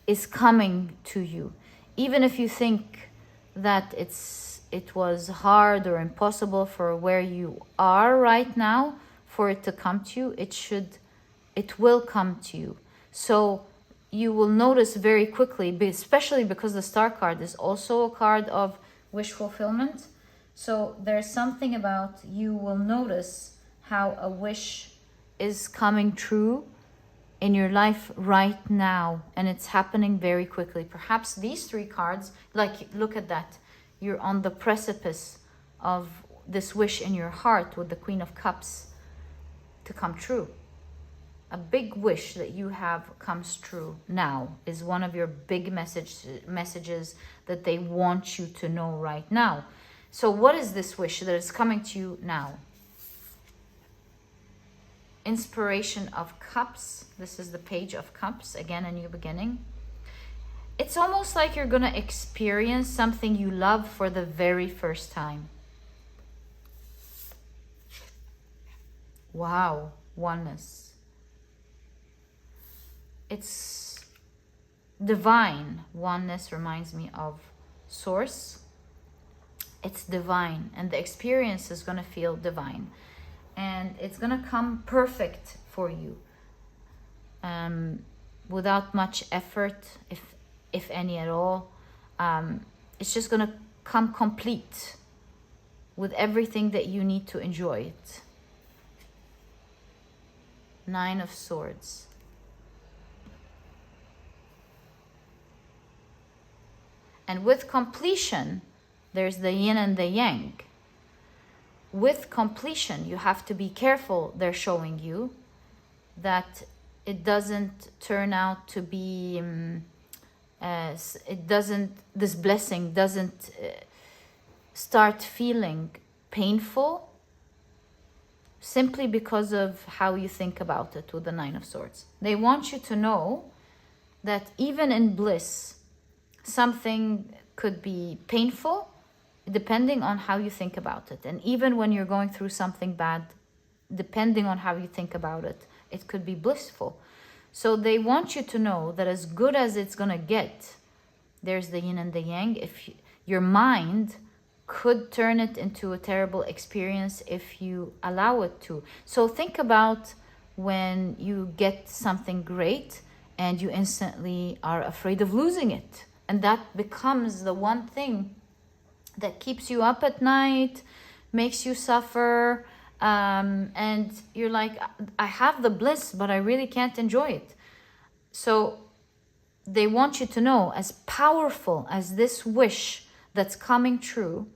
is coming to you. Even if you think that it was hard or impossible for where you are right now for it to come to you, it will come to you. So you will notice very quickly, especially because the Star card is also a card of wish fulfillment. So there's something about, you will notice how a wish is coming true in your life right now, and it's happening very quickly. Perhaps these three cards, like, look at that. You're on the precipice of this wish in your heart with the Queen of Cups to come true. A big wish that you have comes true now is one of your big messages that they want you to know right now. So what is this wish that is coming to you now? Inspiration of Cups. This is the Page of Cups. Again, a new beginning. It's almost like you're going to experience something you love for the very first time. Wow. Oneness. It's divine. Oneness reminds me of Source. It's divine, and the experience is going to feel divine. And it's going to come perfect for you, without much effort, if any at all. It's just going to come complete with everything that you need to enjoy it. Nine of Swords. And with completion, there's the yin and the yang. With completion, you have to be careful, they're showing you, that it doesn't turn out to be, this blessing doesn't start feeling painful simply because of how you think about it with the Nine of Swords. They want you to know that even in bliss, something could be painful depending on how you think about it. And even when you're going through something bad, depending on how you think about it, it could be blissful. So they want you to know that as good as it's going to get, there's the yin and the yang. If your mind could turn it into a terrible experience if you allow it to. So think about when you get something great and you instantly are afraid of losing it. And that becomes the one thing that keeps you up at night, makes you suffer, and you're like, I have the bliss, but I really can't enjoy it. So they want you to know, as powerful as this wish that's coming true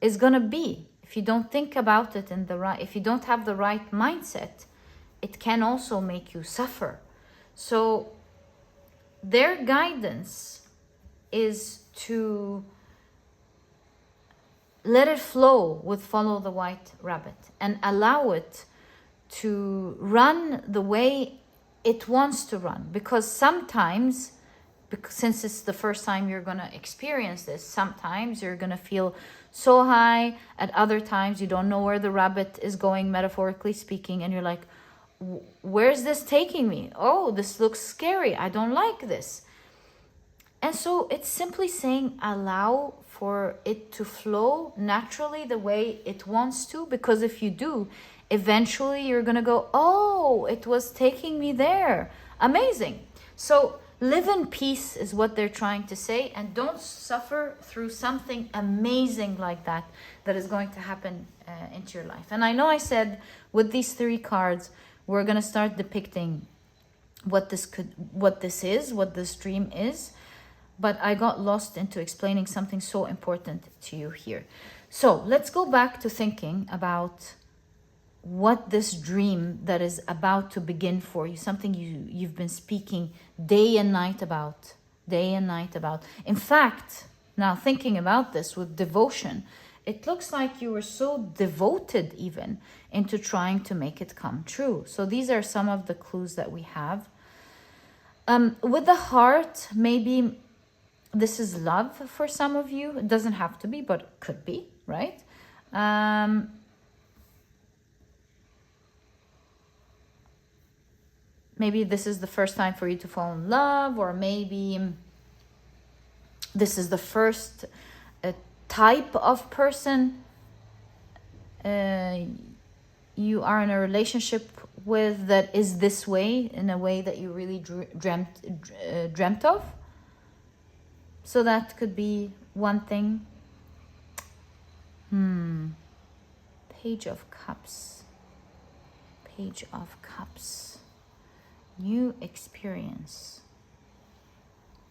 is gonna be, if you don't think about it if you don't have the right mindset, it can also make you suffer. So their guidance is to let it flow with Follow the White Rabbit and allow it to run the way it wants to run. Because sometimes, because since it's the first time you're going to experience this, sometimes you're going to feel so high. At other times, you don't know where the rabbit is going, metaphorically speaking. And you're like, where's this taking me? Oh, this looks scary. I don't like this. And so it's simply saying, allow for it to flow naturally the way it wants to. Because if you do, eventually you're going to go, oh, it was taking me there. Amazing. So live in peace is what they're trying to say. And don't suffer through something amazing like that is going to happen into your life. And I know I said with these 3 cards, we're going to start depicting what this dream is. But I got lost into explaining something so important to you here. So let's go back to thinking about what this dream that is about to begin for you, something you've been speaking day and night about. In fact, now thinking about this with devotion, it looks like you were so devoted even into trying to make it come true. So these are some of the clues that we have. With the heart, maybe this is love for some of you. It doesn't have to be, but it could be, right? Maybe this is the first time for you to fall in love, or maybe this is the first type of person you are in a relationship with that is this way, in a way that you really dreamt of. So that could be one thing. Page of Cups. New experience.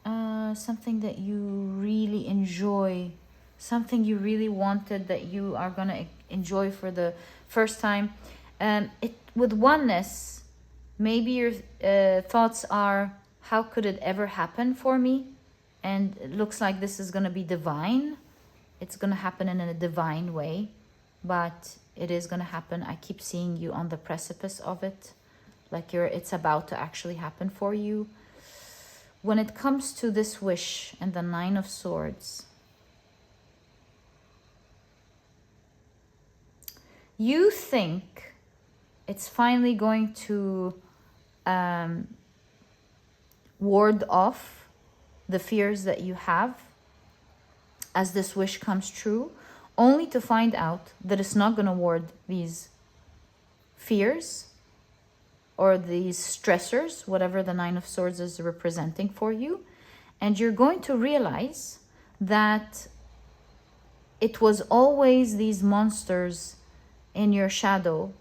Something that you really enjoy. Something you really wanted that you are going to enjoy for the first time. With oneness, maybe your thoughts are, how could it ever happen for me? And it looks like this is going to be divine. It's going to happen in a divine way. But it is going to happen. I keep seeing you on the precipice of it. Like it's about to actually happen for you. When it comes to this wish and the 9 of Swords, you think it's finally going to ward off the fears that you have as this wish comes true, only to find out that it's not going to ward these fears or these stressors, whatever the 9 of Swords is representing for you. And you're going to realize that it was always these monsters in your shadow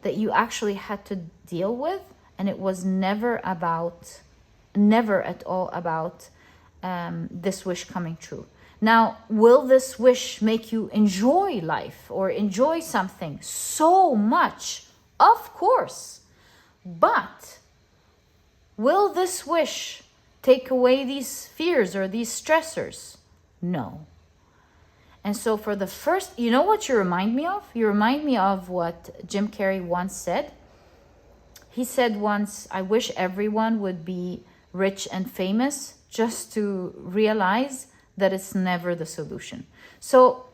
that you actually had to deal with. And it was never at all about this wish coming true. Now, will this wish make you enjoy life or enjoy something so much? Of course. But will this wish take away these fears or these stressors? No. And so for the first, you know what you remind me of? You remind me of what Jim Carrey once said. He said once, I wish everyone would be rich and famous, just to realize that it's never the solution. So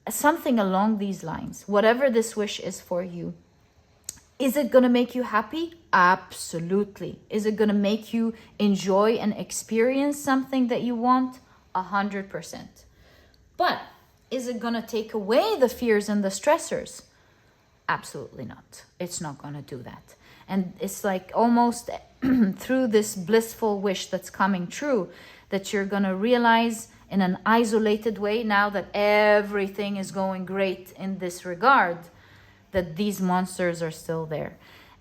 something along these lines, whatever this wish is for you, is it going to make you happy? Absolutely. Is it going to make you enjoy and experience something that you want? 100%. But is it going to take away the fears and the stressors? Absolutely not. It's not going to do that. And it's like almost through this blissful wish that's coming true, that you're going to realize in an isolated way, now that everything is going great in this regard, that these monsters are still there.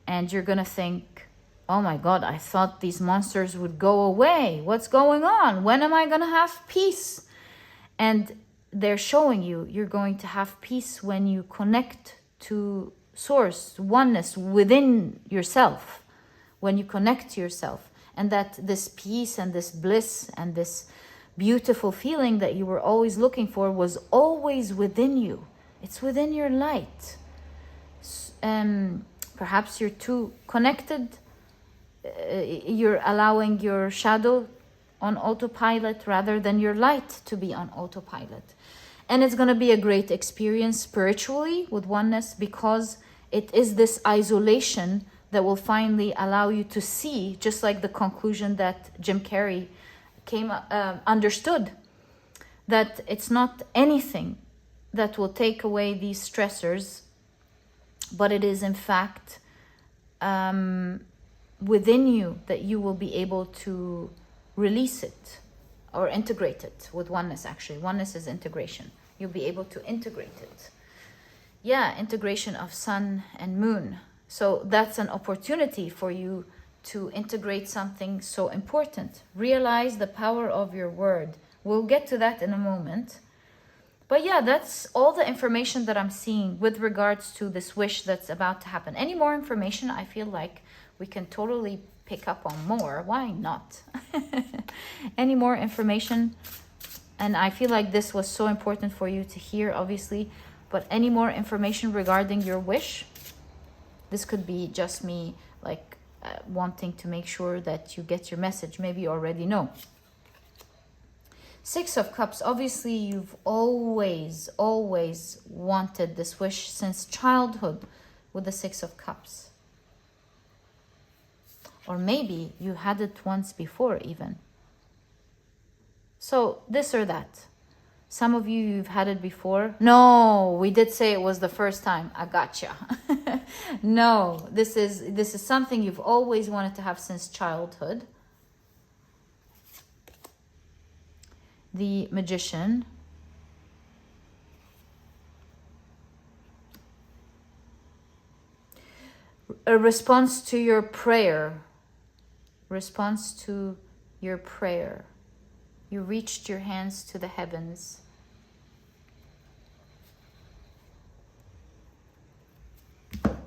And you're going to think, oh my God, I thought these monsters would go away. What's going on? When am I going to have peace? And they're showing you, you're going to have peace when you connect to source, oneness within yourself, when you connect to yourself. And that this peace and this bliss and this beautiful feeling that you were always looking for was always within you. It's within your light. Perhaps you're too connected. You're allowing your shadow on autopilot rather than your light to be on autopilot. And it's going to be a great experience spiritually with oneness, because it is this isolation that will finally allow you to see, just like the conclusion that Jim Carrey understood, that it's not anything that will take away these stressors, but it is in fact within you that you will be able to release it or integrate it with oneness. Actually, oneness is integration. You'll be able to integrate it. Yeah, integration of sun and moon. So that's an opportunity for you to integrate something so important. Realize the power of your word. We'll get to that in a moment. But yeah, that's all the information that I'm seeing with regards to this wish that's about to happen. Any more information, I feel like we can totally pick up on more. Why not? Any more information? And I feel like this was so important for you to hear, obviously. But any more information regarding your wish? This could be just me like wanting to make sure that you get your message. Maybe you already know. Six of Cups. Obviously, you've always wanted this wish since childhood with the Six of Cups. Or maybe you had it once before even. So this or that. Some of you, you've had it before. No, we did say it was the first time. I gotcha. No, this is something you've always wanted to have since childhood. The Magician. A response to your prayer. Response to your prayer. You reached your hands to the heavens.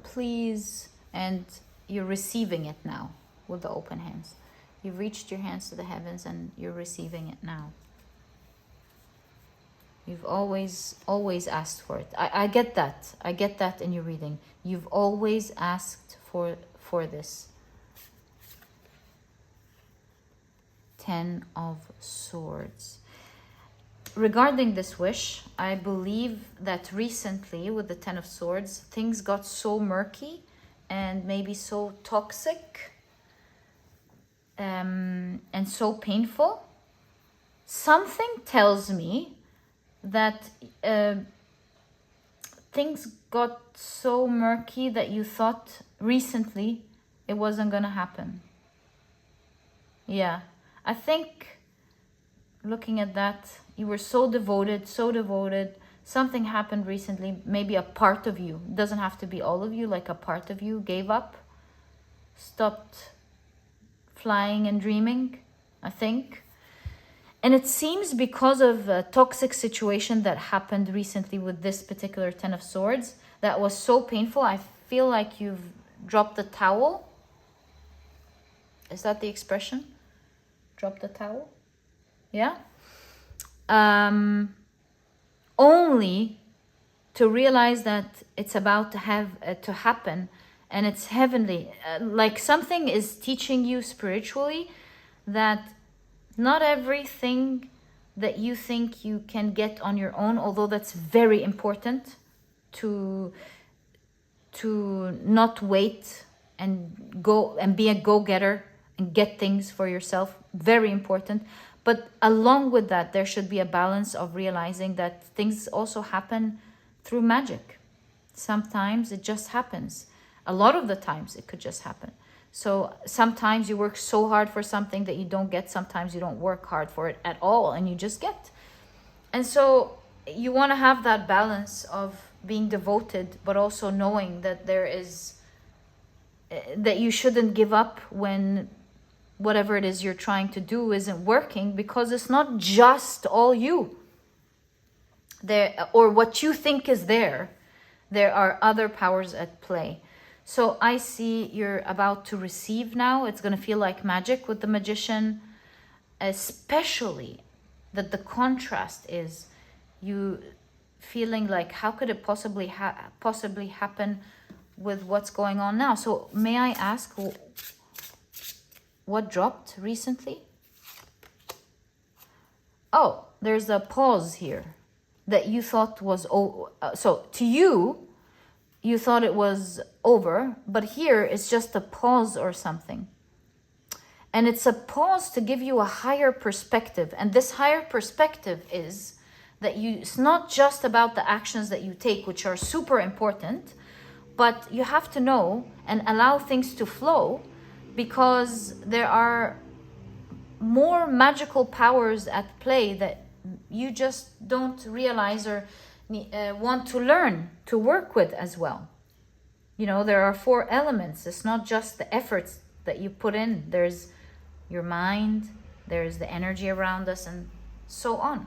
Please, and you're receiving it now with the open hands. You've reached your hands to the heavens and you're receiving it now. You've always asked for it. I get that. I get that in your reading. You've always asked for this. 10 of Swords. Regarding this wish, I believe that recently with the 10 of Swords, things got so murky and maybe so toxic and so painful. Something tells me that things got so murky that you thought recently it wasn't going to happen. Yeah. I think looking at that, you were so devoted. Something happened recently. Maybe a part of you, it doesn't have to be all of you, like a part of you gave up, stopped flying and dreaming, I think. And it seems because of a toxic situation that happened recently with this particular 10 of Swords, that was so painful. I feel like you've dropped the towel. Is that the expression? Drop the towel? Yeah? Only to realize that it's about to happen, and it's heavenly. Like something is teaching you spiritually that not everything that you think you can get on your own, although that's very important to not wait and go and be a go-getter and get things for yourself. Very important. But along with that, there should be a balance of realizing that things also happen through magic. Sometimes it just happens. A lot of the times it could just happen. So sometimes you work so hard for something that you don't get. Sometimes you don't work hard for it at all and you just get. And so you want to have that balance of being devoted, but also knowing that that you shouldn't give up when whatever it is you're trying to do isn't working, because it's not just all you there, or what you think is there. There are other powers at play. So I see you're about to receive now. It's going to feel like magic with the Magician, especially that the contrast is you feeling like, how could it possibly happen with what's going on now? So may I ask, what dropped recently? oh, there's a pause here that you thought was, so to you, you thought it was over, but here it's just a pause or something. And it's a pause to give you a higher perspective. And this higher perspective is that it's not just about the actions that you take, which are super important, but you have to know and allow things to flow, because there are more magical powers at play that you just don't realize or want to learn to work with as well. You know, there are 4 elements. It's not just the efforts that you put in. There's your mind, there's the energy around us, and so on.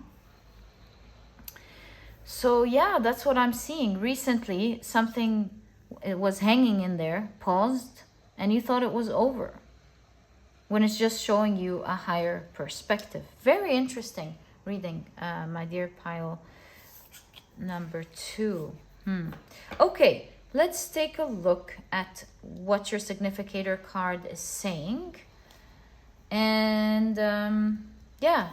So yeah, that's what I'm seeing. Recently, something, it was hanging in there, paused, and you thought it was over, when it's just showing you a higher perspective. Very interesting reading, my dear pile number 2. Okay, let's take a look at what your significator card is saying. And yeah,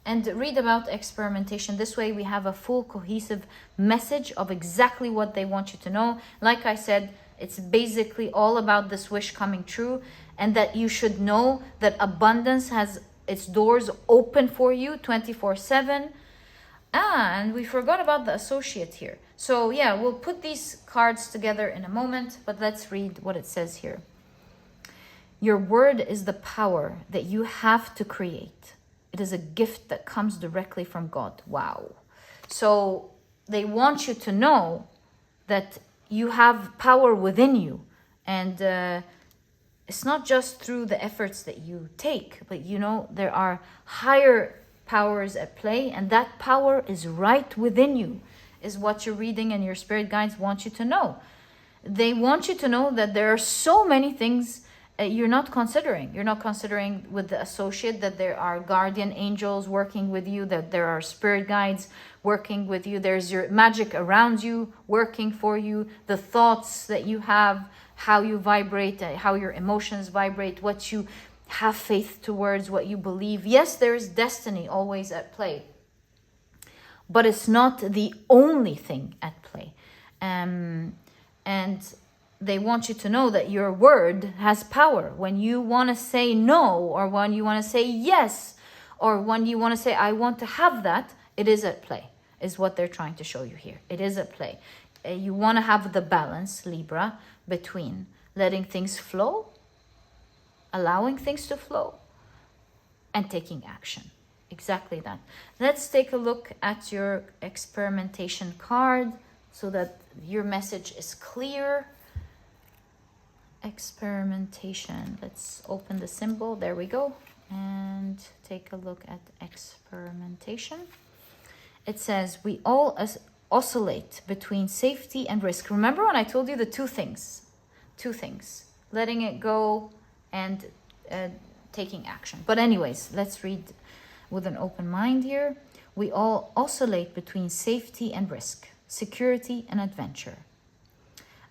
and read about experimentation. This way we have a full cohesive message of exactly what they want you to know. Like I said, it's basically all about this wish coming true, and that you should know that abundance has its doors open for you 24/7. And we forgot about the associate here. So yeah, we'll put these cards together in a moment, but let's read what it says here. Your word is the power that you have to create. It is a gift that comes directly from God. Wow. So they want you to know that you have power within you. And it's not just through the efforts that you take, but you know, there are higher powers at play, and that power is right within you, is what your reading and your spirit guides want you to know. They want you to know that there are so many things you're not considering. You're not considering with the associate that there are guardian angels working with you, that there are spirit guides working with you. There's your magic around you working for you, the thoughts that you have, how you vibrate, how your emotions vibrate, what you have faith towards, what you believe. Yes, there is destiny always at play, but it's not the only thing at play. And they want you to know that your word has power. When you want to say no, or when you want to say yes, or when you want to say, I want to have that, it is at play, is what they're trying to show you here. It is at play. You want to have the balance, Libra, between letting things flow, allowing things to flow, and taking action. Exactly that. Let's take a look at your experimentation card so that your message is clear. Experimentation. Let's open the symbol. There we go. And take a look at experimentation. It says, we all oscillate between safety and risk. Remember when I told you the two things? Letting it go and taking action. But anyways, let's read with an open mind here. We all oscillate between safety and risk, security and adventure.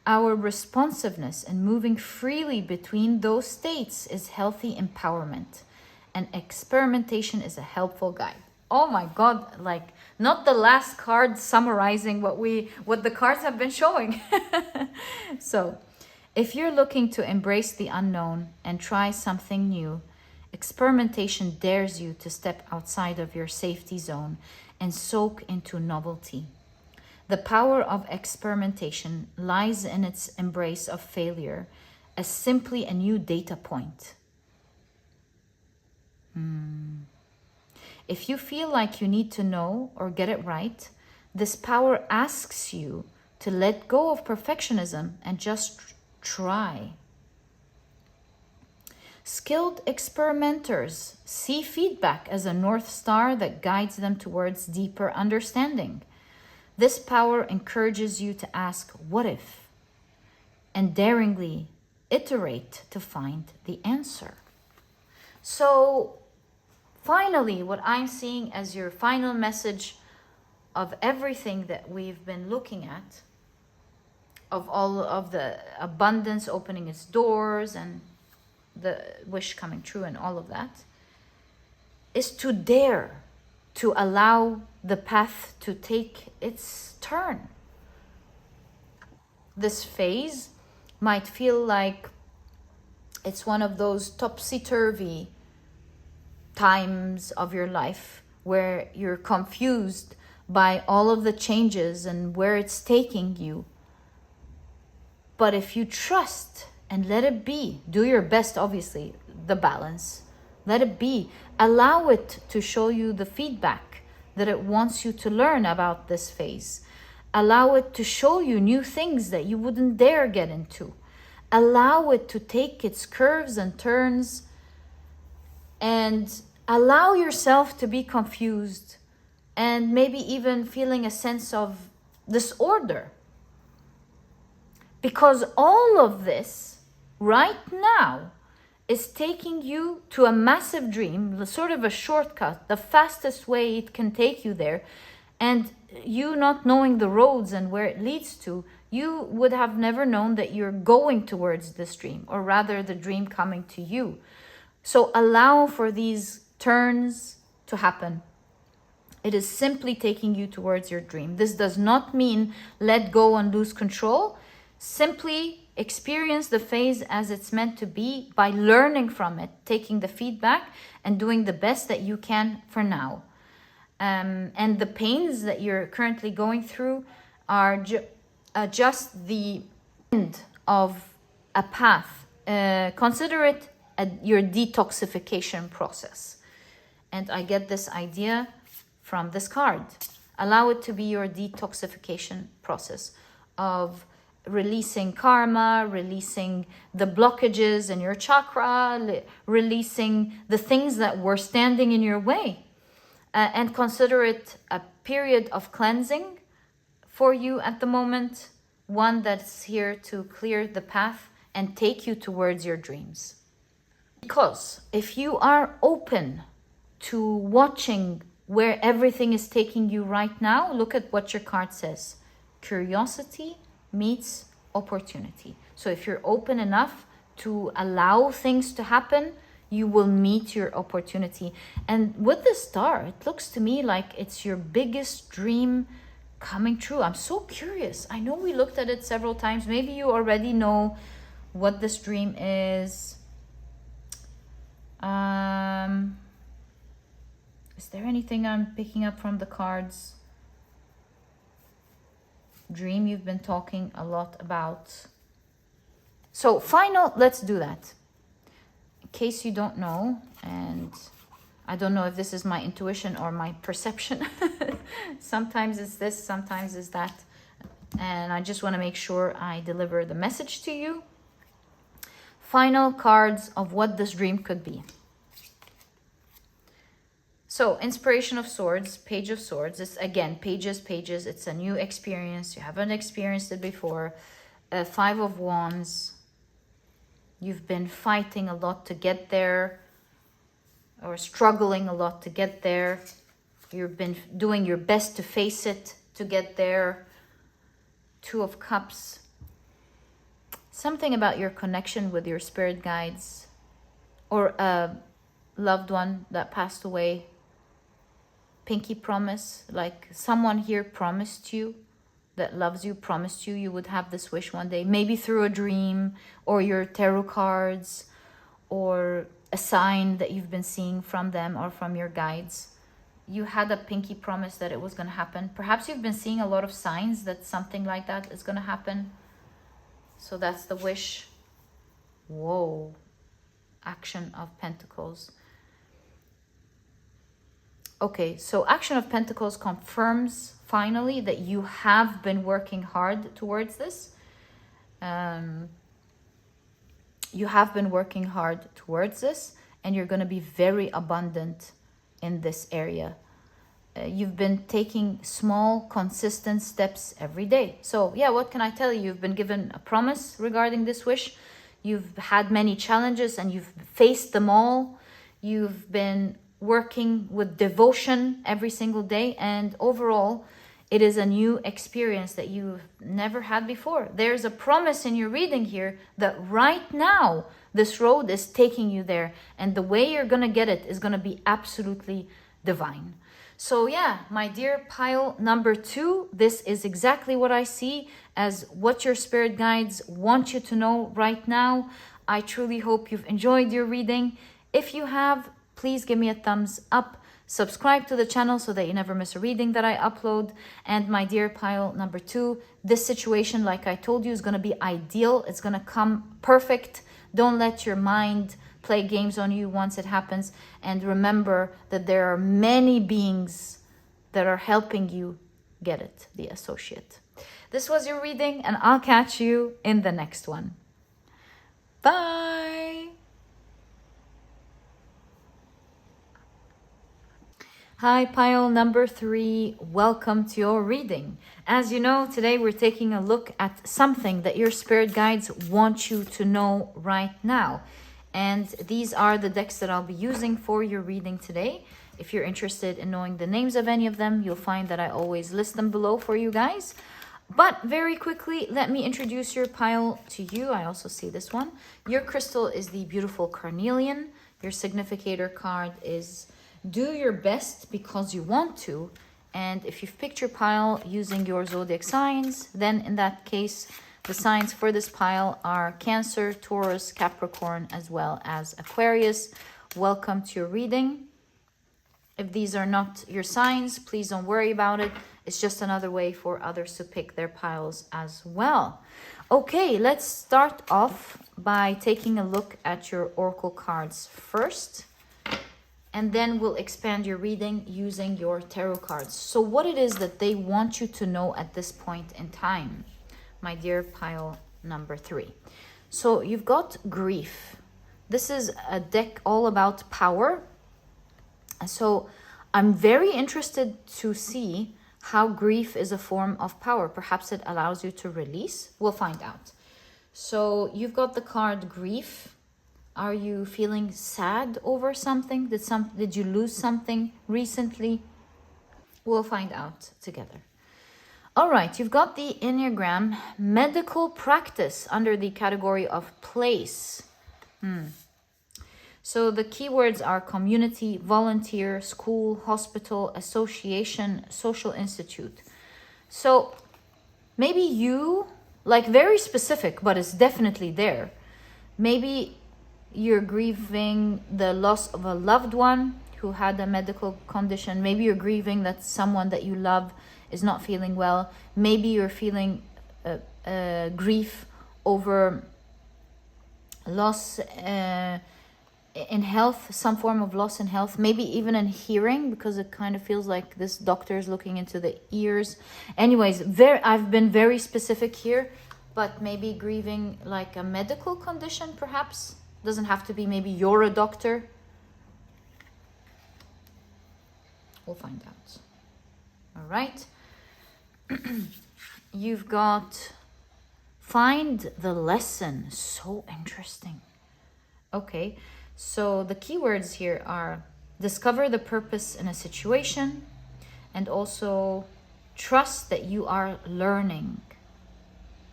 Our responsiveness and moving freely between those states is healthy empowerment, and experimentation is a helpful guide. Oh my God, like not the last card summarizing what the cards have been showing. So if you're looking to embrace the unknown and try something new, experimentation dares you to step outside of your safety zone and soak into novelty. The power of experimentation lies in its embrace of failure as simply a new data point. If you feel like you need to know or get it right, this power asks you to let go of perfectionism and just try. Skilled experimenters see feedback as a North Star that guides them towards deeper understanding. This power encourages you to ask, what if? And daringly iterate to find the answer. So finally, what I'm seeing as your final message of everything that we've been looking at, of all of the abundance opening its doors and the wish coming true and all of that, is to dare to allow the path to take its turn. This phase might feel like it's one of those topsy-turvy times of your life where you're confused by all of the changes and where it's taking you. But if you trust and let it be, do your best, obviously, the balance. Let it be. Allow it to show you the feedback that it wants you to learn about this phase. Allow it to show you new things that you wouldn't dare get into. Allow it to take its curves and turns, and allow yourself to be confused and maybe even feeling a sense of disorder. Because all of this right now is taking you to a massive dream, sort of a shortcut, the fastest way it can take you there. And you not knowing the roads and where it leads to, you would have never known that you're going towards this dream, or rather the dream coming to you. So allow for these turns to happen. It is simply taking you towards your dream. This does not mean let go and lose control. Simply experience the phase as it's meant to be by learning from it, taking the feedback and doing the best that you can for now. And the pains that you're currently going through are just the end of a path. Consider it your detoxification process. And I get this idea from this card. Allow it to be your detoxification process of releasing karma, releasing the blockages in your chakra, releasing the things that were standing in your way. And consider it a period of cleansing for you at the moment, one that's here to clear the path and take you towards your dreams. Because if you are open to watching where everything is taking you right now, look at what your card says. Curiosity meets opportunity. So if you're open enough to allow things to happen, you will meet your opportunity. And with the star, it looks to me like it's your biggest dream coming true. I'm so curious. I know we looked at it several times. Maybe you already know what this dream is. Is there anything I'm picking up from the cards? Dream you've been talking a lot about. So final, let's do that. In case you don't know, and I don't know if this is my intuition or my perception. Sometimes it's this, sometimes it's that. And I just want to make sure I deliver the message to you. Final cards of what this dream could be. So, Inspiration of Swords, Page of Swords. It's again, pages. It's a new experience. You haven't experienced it before. Five of Wands. You've been fighting a lot to get there, or struggling a lot to get there. You've been doing your best to face it, to get there. Two of Cups. Something about your connection with your spirit guides, or a loved one that passed away. Pinky promise, like someone here promised you, that loves you, promised you you would have this wish one day, maybe through a dream or your tarot cards or a sign that you've been seeing from them or from your guides. You had a pinky promise that it was going to happen. Perhaps you've been seeing a lot of signs that something like that is going to happen. So that's the wish. Whoa. Action of Pentacles. Okay, so Action of Pentacles confirms finally that you have been working hard towards this. You have been working hard towards this, and you're going to be very abundant in this area. You've been taking small, consistent steps every day. So yeah, what can I tell you? You've been given a promise regarding this wish. You've had many challenges and you've faced them all. You've been working with devotion every single day, and overall it is a new experience that you've never had before. There's a promise in your reading here that right now this road is taking you there, and the way you're going to get it is going to be absolutely divine. So yeah, my dear pile number 2, this is exactly what I see as what your spirit guides want you to know right now. I truly hope you've enjoyed your reading. If you have, please give me a thumbs up. Subscribe to the channel so that you never miss a reading that I upload. And my dear pile number 2, this situation, like I told you, is going to be ideal. It's going to come perfect. Don't let your mind play games on you once it happens. And remember that there are many beings that are helping you get it, the associate. This was your reading, and I'll catch you in the next one. Bye. Hi, pile number 3. Welcome to your reading. As you know, today we're taking a look at something that your spirit guides want you to know right now. And these are the decks that I'll be using for your reading today. If you're interested in knowing the names of any of them, you'll find that I always list them below for you guys. But very quickly, let me introduce your pile to you. I also see this one. Your crystal is the beautiful Carnelian. Your significator card is do your best because you want to. And if you've picked your pile using your zodiac signs, then in that case, the signs for this pile are Cancer, Taurus, Capricorn, as well as Aquarius. Welcome to your reading. If these are not your signs, please don't worry about it. It's just another way for others to pick their piles as well. Okay, let's start off by taking a look at your oracle cards first. And then we'll expand your reading using your tarot cards. So what it is that they want you to know at this point in time, my dear pile number 3. So you've got grief. This is a deck all about power. So I'm very interested to see how grief is a form of power. Perhaps it allows you to release. We'll find out. So you've got the card grief. Are you feeling sad over something? Did you lose something recently? We'll find out together. All right, you've got the Enneagram medical practice under the category of place. So the keywords are community, volunteer, school, hospital, association, social institute. So maybe you, like very specific, but it's definitely there. Maybe you're grieving the loss of a loved one who had a medical condition. Maybe you're grieving that someone that you love is not feeling well. Maybe you're feeling grief over loss in health, some form of loss in health, maybe even in hearing, because it kind of feels like this doctor is looking into the ears. Anyways, I've been very specific here, but maybe grieving like a medical condition, perhaps. Doesn't have to be, maybe you're a doctor. We'll find out. All right. You've got find the lesson. So interesting. Okay. So the keywords here are discover the purpose in a situation and also trust that you are learning.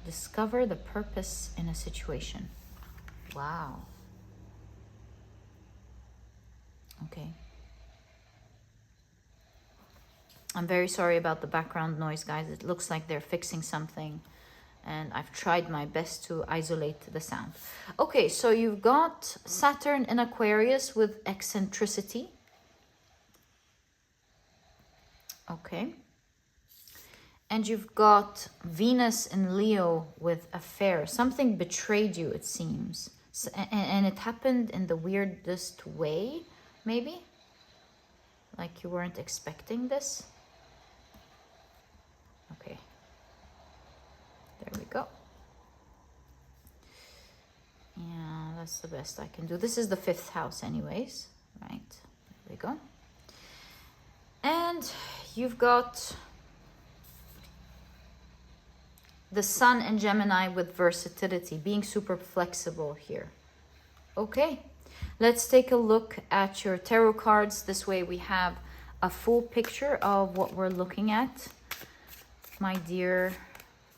Discover the purpose in a situation. Wow. Okay. I'm very sorry about the background noise, guys. It looks like they're fixing something, and I've tried my best to isolate the sound. Okay, so you've got Saturn in Aquarius with eccentricity. Okay. And you've got Venus in Leo with affair. Something betrayed you, it seems. And it happened in the weirdest way, maybe? Like you weren't expecting this? Okay. There we go. Yeah, that's the best I can do. This is the 5th house anyways, right? There we go. And you've got the Sun in Gemini with versatility, being super flexible here. Okay, let's take a look at your tarot cards. This way we have a full picture of what we're looking at. My dear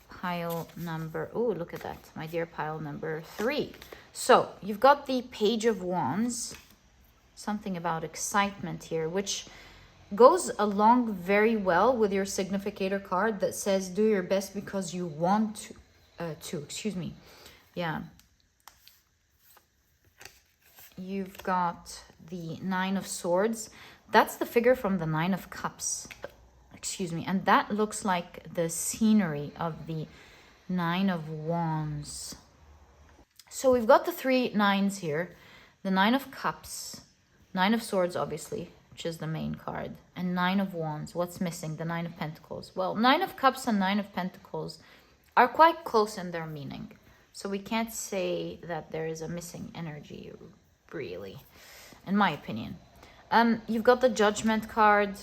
pile number, oh, look at that. My dear pile number 3. So you've got the Page of Wands, something about excitement here, which goes along very well with your significator card that says do your best because you want to, excuse me. Yeah. You've got the 9 of Swords. That's the figure from the 9 of Cups. Excuse me. And that looks like the scenery of the 9 of Wands. So we've got the 3 nines here. The 9 of Cups, 9 of Swords, obviously, which is the main card, and 9 of Wands. What's missing? The 9 of Pentacles. Well, 9 of Cups and 9 of Pentacles are quite close in their meaning. So we can't say that there is a missing energy, really, in my opinion. You've got the Judgment card.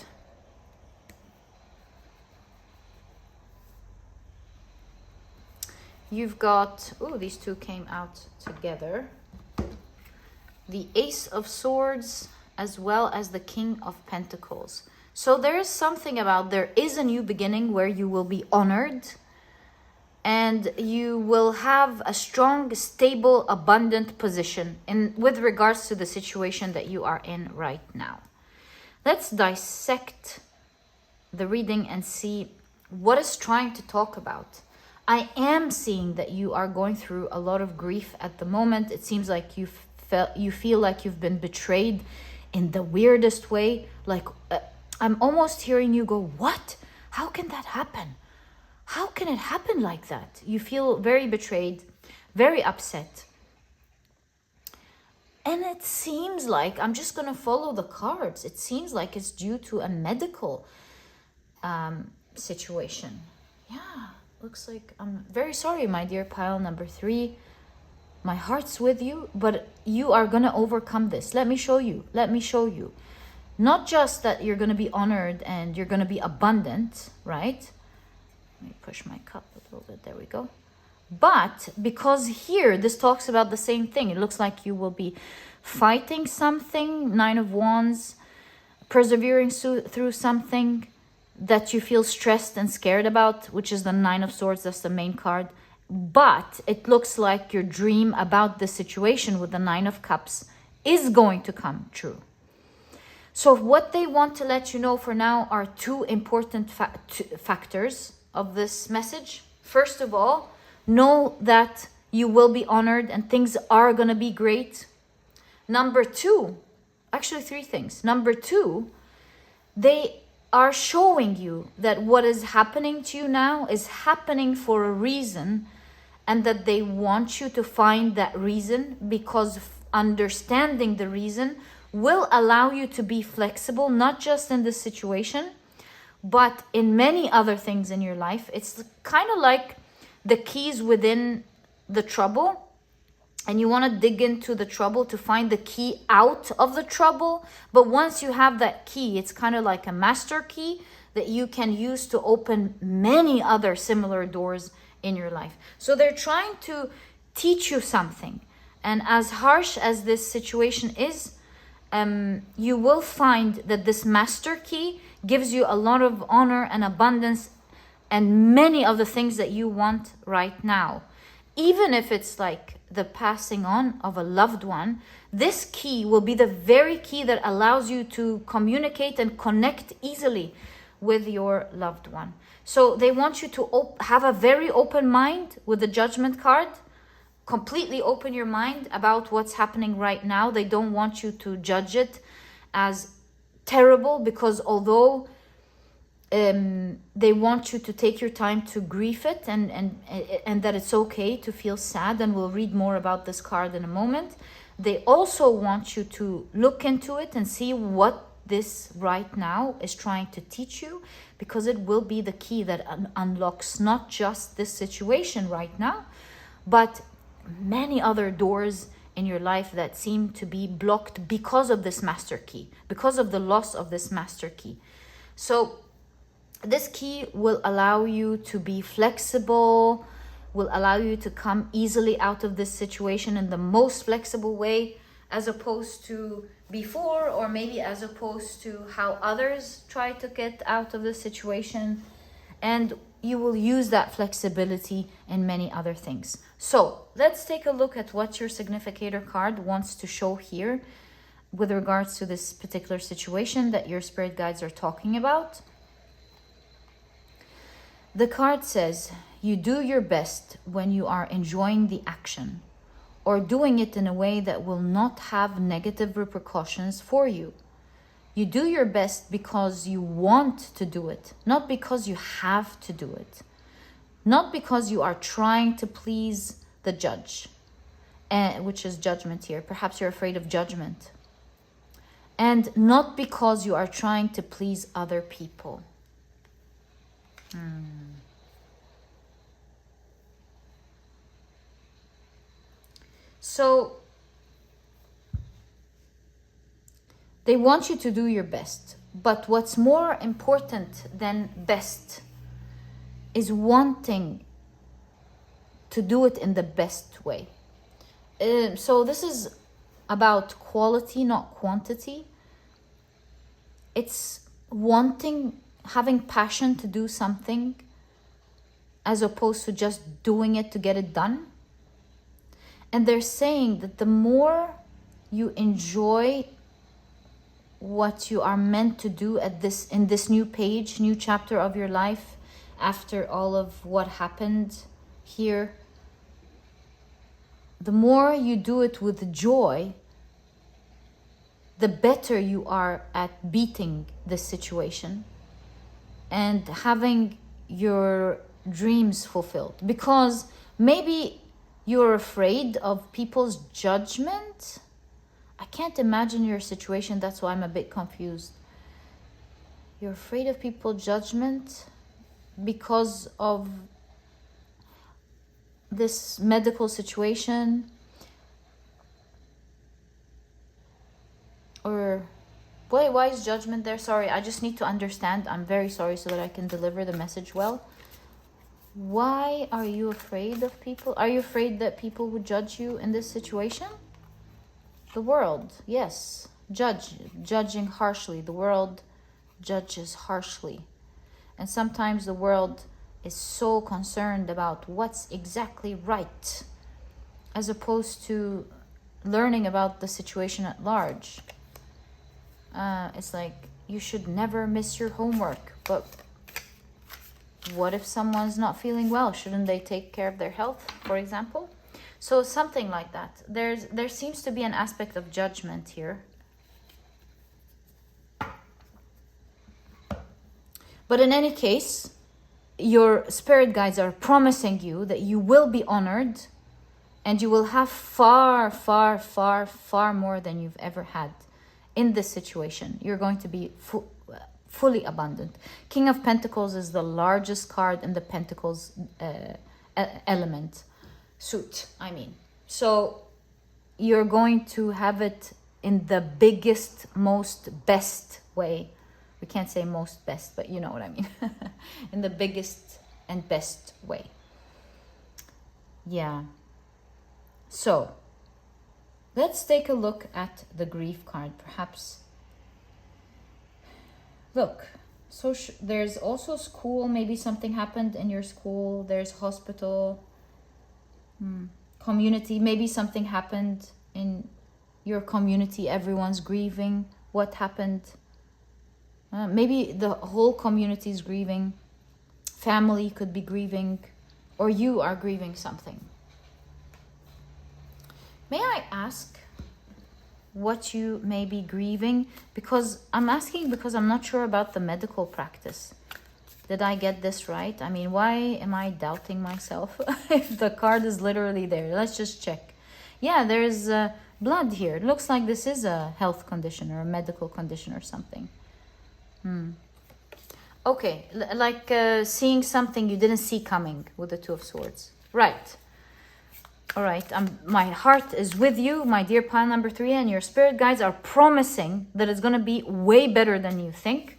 You've got, oh, these two came out together. The Ace of Swords, as well as the King of Pentacles. So there is something about, there is a new beginning where you will be honored and you will have a strong, stable, abundant position with regards to the situation that you are in right now. Let's dissect the reading and see what it's trying to talk about. I am seeing that you are going through a lot of grief at the moment. It seems like you feel like you've been betrayed in the weirdest way. Like, I'm almost hearing you go, what? How can that happen? How can it happen like that? You feel very betrayed, very upset. And it seems like, I'm just going to follow the cards. It seems like it's due to a medical situation. Yeah, looks like, I'm very sorry, my dear pile number 3. My heart's with you, but you are going to overcome this. Let me show you. Let me show you. Not just that you're going to be honored and you're going to be abundant, right? Let me push my cup a little bit. There we go. But because here, this talks about the same thing. It looks like you will be fighting something, 9 of Wands, persevering through something that you feel stressed and scared about, which is the 9 of Swords. That's the main card. But it looks like your dream about the situation with the 9 of Cups is going to come true. So what they want to let you know for now are 2 important factors of this message. First of all, know that you will be honored and things are going to be great. Number 2, actually 3 things. Number 2, they are showing you that what is happening to you now is happening for a reason, and that they want you to find that reason, because understanding the reason will allow you to be flexible, not just in this situation, but in many other things in your life. It's kind of like the keys within the trouble, and you want to dig into the trouble to find the key out of the trouble. But once you have that key, it's kind of like a master key that you can use to open many other similar doors in your life. So they're trying to teach you something. And as harsh as this situation is, you will find that this master key gives you a lot of honor and abundance and many of the things that you want right now. Even if it's like the passing on of a loved one, this key will be the very key that allows you to communicate and connect easily with your loved one. So they want you to have a very open mind with the Judgment card. Completely open your mind about what's happening right now. They don't want you to judge it as terrible, because although they want you to take your time to grieve it and that it's okay to feel sad, and we'll read more about this card in a moment, they also want you to look into it and see what this right now is trying to teach you, because it will be the key that unlocks not just this situation right now, but many other doors in your life that seem to be blocked because of this master key, because of the loss of this master key. So this key will allow you to be flexible, will allow you to come easily out of this situation in the most flexible way, as opposed to before, or maybe as opposed to how others try to get out of this situation. And you will use that flexibility in many other things. So let's take a look at what your significator card wants to show here. with regards to this particular situation that your spirit guides are talking about. The card says, you do your best when you are enjoying the action or doing it in a way that will not have negative repercussions for you. You do your best because you want to do it, not because you have to do it. Not because you are trying to please the judge, which is judgment here. Perhaps you're afraid of judgment. And not because you are trying to please other people. So, they want you to do your best. But what's more important than best is wanting to do it in the best way. So this is about quality, not quantity. It's wanting, having passion to do something as opposed to just doing it to get it done. And they're saying that the more you enjoy what you are meant to do in this new page, new chapter of your life, after all of what happened here, the more you do it with joy, the better you are at beating this situation and having your dreams fulfilled. Because maybe you're afraid of people's judgment. I can't imagine your situation, that's why I'm a bit confused. You're afraid of people's judgment because of this medical situation, or why is judgment there? Sorry, I just need to understand. I'm very sorry, so that I can deliver the message well. Why are you afraid of people? Are you afraid that people would judge you in this situation? The world, yes, judging harshly. The world judges harshly. And sometimes the world is so concerned about what's exactly right, as opposed to learning about the situation at large. It's like, you should never miss your homework. But what if someone's not feeling well? Shouldn't they take care of their health, for example? So something like that. There seems to be an aspect of judgment here. But in any case, your spirit guides are promising you that you will be honored and you will have far, far, far, far more than you've ever had in this situation. You're going to be fully abundant. King of Pentacles is the largest card in the Pentacles element. Suit, I mean. So you're going to have it in the biggest, most best way. We can't say most best, but you know what I mean. In the biggest and best way. Yeah. So let's take a look at the grief card. Perhaps. Look. So there's also school. Maybe something happened in your school. There's hospital. Community. Maybe something happened in your community. Everyone's grieving. What happened? Maybe the whole community is grieving. Family could be grieving. Or you are grieving something. May I ask what you may be grieving? Because I'm asking because I'm not sure about the medical practice. Did I get this right? I mean, why am I doubting myself if the card is literally there? Let's just check. Yeah, there's blood here. It looks like this is a health condition or a medical condition or something. Okay, like seeing something you didn't see coming with the Two of Swords. Right. All right, my heart is with you, my dear pile number 3, and your spirit guides are promising that it's going to be way better than you think.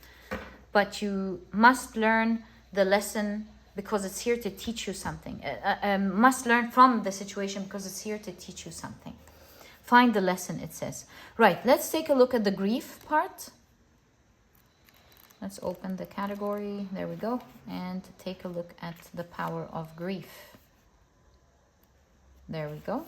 But you must learn the lesson because it's here to teach you something. Must learn from the situation because it's here to teach you something. Find the lesson, it says. Right, let's take a look at the grief part. Let's open the category. There we go. And take a look at the power of grief. There we go.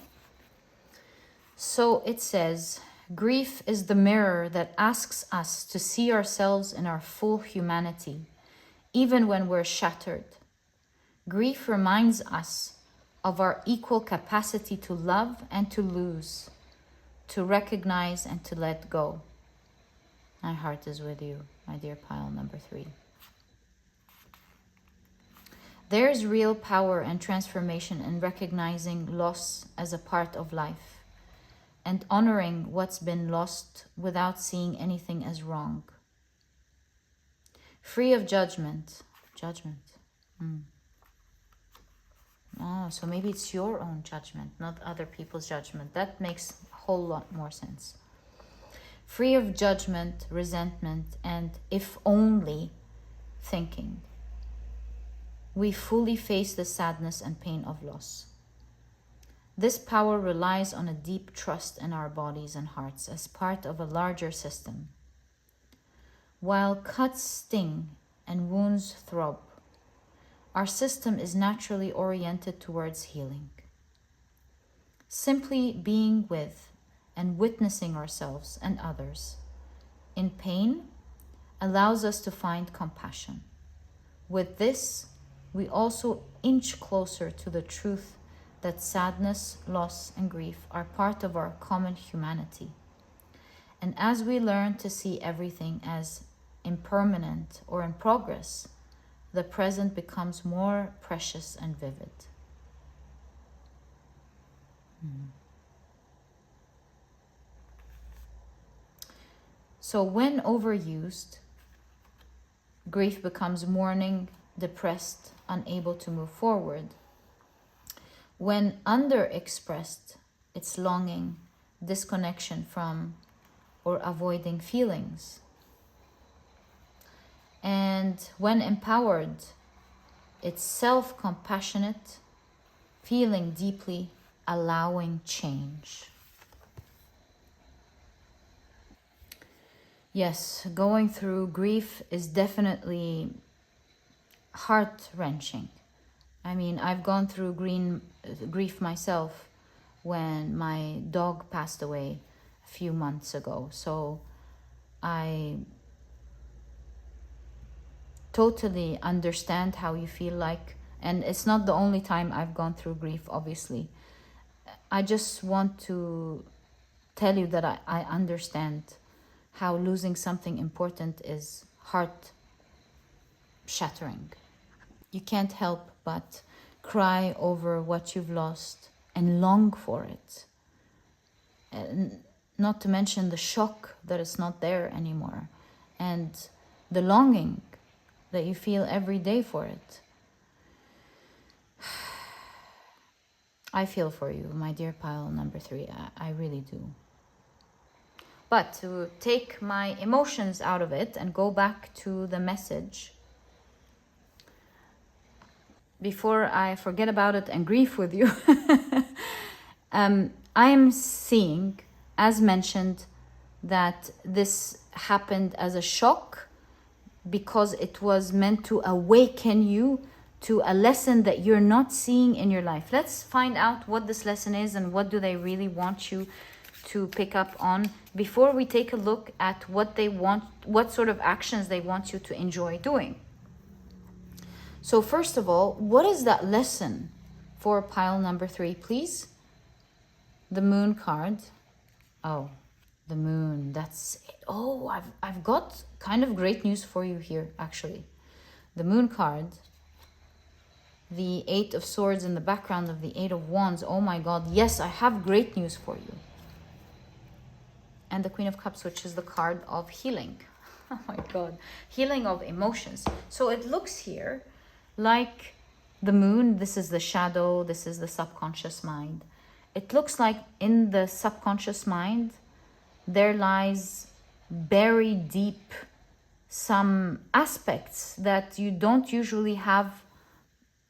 So it says, Grief is the mirror that asks us to see ourselves in our full humanity, even when we're shattered. Grief reminds us of our equal capacity to love and to lose, to recognize and to let go. My heart is with you, my dear pile number 3. There's real power and transformation in recognizing loss as a part of life and honoring what's been lost without seeing anything as wrong. Free of judgment. Oh, so maybe it's your own judgment, not other people's judgment. That makes a whole lot more sense. Free of judgment, resentment, and if only thinking. We fully face the sadness and pain of loss. This power relies on a deep trust in our bodies and hearts as part of a larger system. While cuts sting and wounds throb, our system is naturally oriented towards healing. Simply being with and witnessing ourselves and others in pain allows us to find compassion. With this, we also inch closer to the truth that sadness, loss, and grief are part of our common humanity. And as we learn to see everything as impermanent or in progress, the present becomes more precious and vivid. So when overused, grief becomes mourning, depressed, unable to move forward. When underexpressed, it's longing, disconnection from, or avoiding feelings. And when empowered, it's self-compassionate, feeling deeply, allowing change. Yes, going through grief is definitely heart-wrenching. I mean, I've gone through grief myself when my dog passed away a few months ago. So I totally understand how you feel like, and it's not the only time I've gone through grief, obviously. I just want to tell you that I understand how losing something important is heart-shattering. You can't help but cry over what you've lost and long for it. And not to mention the shock that it's not there anymore and the longing that you feel every day for it. I feel for you, my dear pile number 3. I really do. But to take my emotions out of it and go back to the message, before I forget about it and grieve with you, I am seeing, as mentioned, that this happened as a shock because it was meant to awaken you to a lesson that you're not seeing in your life. Let's find out what this lesson is and what do they really want you to pick up on before we take a look at what they want, what sort of actions they want you to enjoy doing. So first of all, what is that lesson for pile number 3, please? The moon card. Oh, the moon, that's it. Oh, I've got kind of great news for you here, actually. The moon card, the 8 of Swords in the background of the 8 of Wands. Oh my God, yes, I have great news for you. And the Queen of Cups, which is the card of healing. Oh my God, healing of emotions. So it looks here like the moon, this is the shadow, this is the subconscious mind. It looks like in the subconscious mind, there lies buried deep some aspects that you don't usually have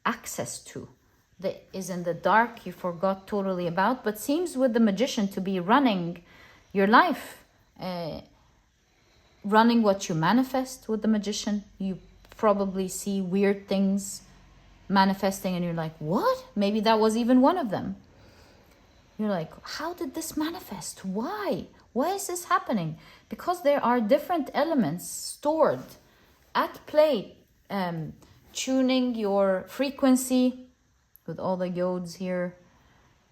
access to. That is in the dark, you forgot totally about, but seems with the Magician to be running your life. Running what you manifest with the Magician. You probably see weird things manifesting and you're like, what? Maybe that was even one of them. You're like, how did this manifest? Why? Why is this happening? Because there are different elements stored at play, tuning your frequency with all the yods here,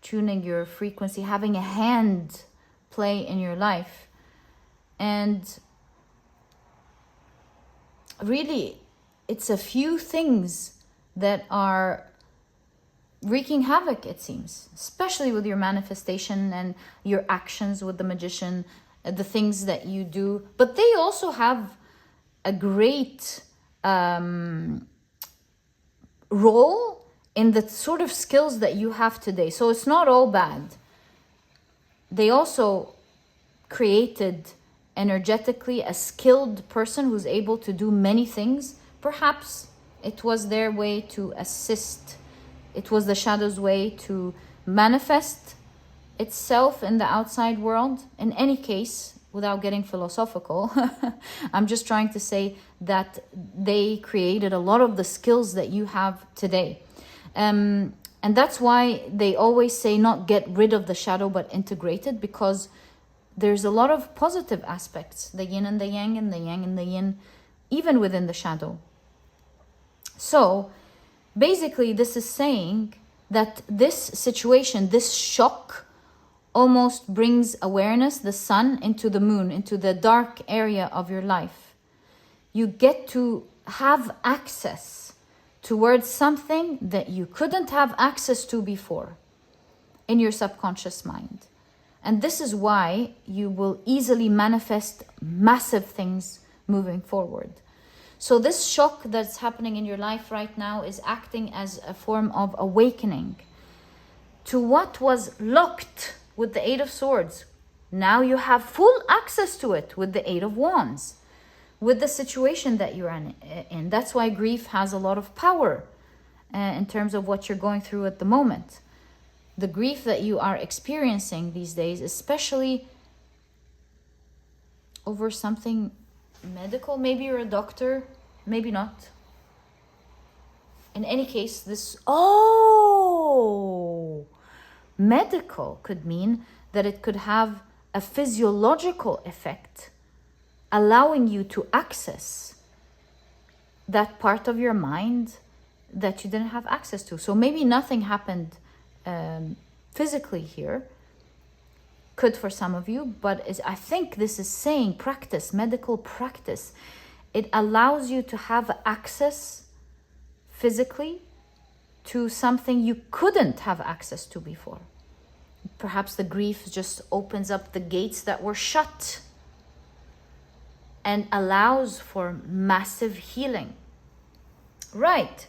tuning your frequency, having a hand play in your life. And really, it's a few things that are wreaking havoc, it seems, especially with your manifestation and your actions with the magician, the things that you do. But they also have a great role in the sort of skills that you have today. So it's not all bad. They also created energetically a skilled person who's able to do many things. Perhaps it was their way to assist. It was the shadow's way to manifest itself in the outside world. In any case, without getting philosophical, I'm just trying to say that they created a lot of the skills that you have today. And that's why they always say not get rid of the shadow, but integrate it, because there's a lot of positive aspects, the yin and the yang, and the yang and the yin, even within the shadow. So basically, this is saying that this situation, this shock, almost brings awareness, the sun, into the moon, into the dark area of your life. You get to have access towards something that you couldn't have access to before in your subconscious mind. And this is why you will easily manifest massive things moving forward. So this shock that's happening in your life right now is acting as a form of awakening to what was locked with the Eight of Swords. Now you have full access to it with the Eight of Wands, with the situation that you're in. That's why grief has a lot of power in terms of what you're going through at the moment. The grief that you are experiencing these days, especially over something medical. Maybe you're a doctor, maybe not. In any case, medical could mean that it could have a physiological effect, allowing you to access that part of your mind that you didn't have access to. So maybe nothing happened physically here, could for some of you, but I think this is saying practice, medical practice. It allows you to have access physically to something you couldn't have access to before. Perhaps the grief just opens up the gates that were shut and allows for massive healing. Right.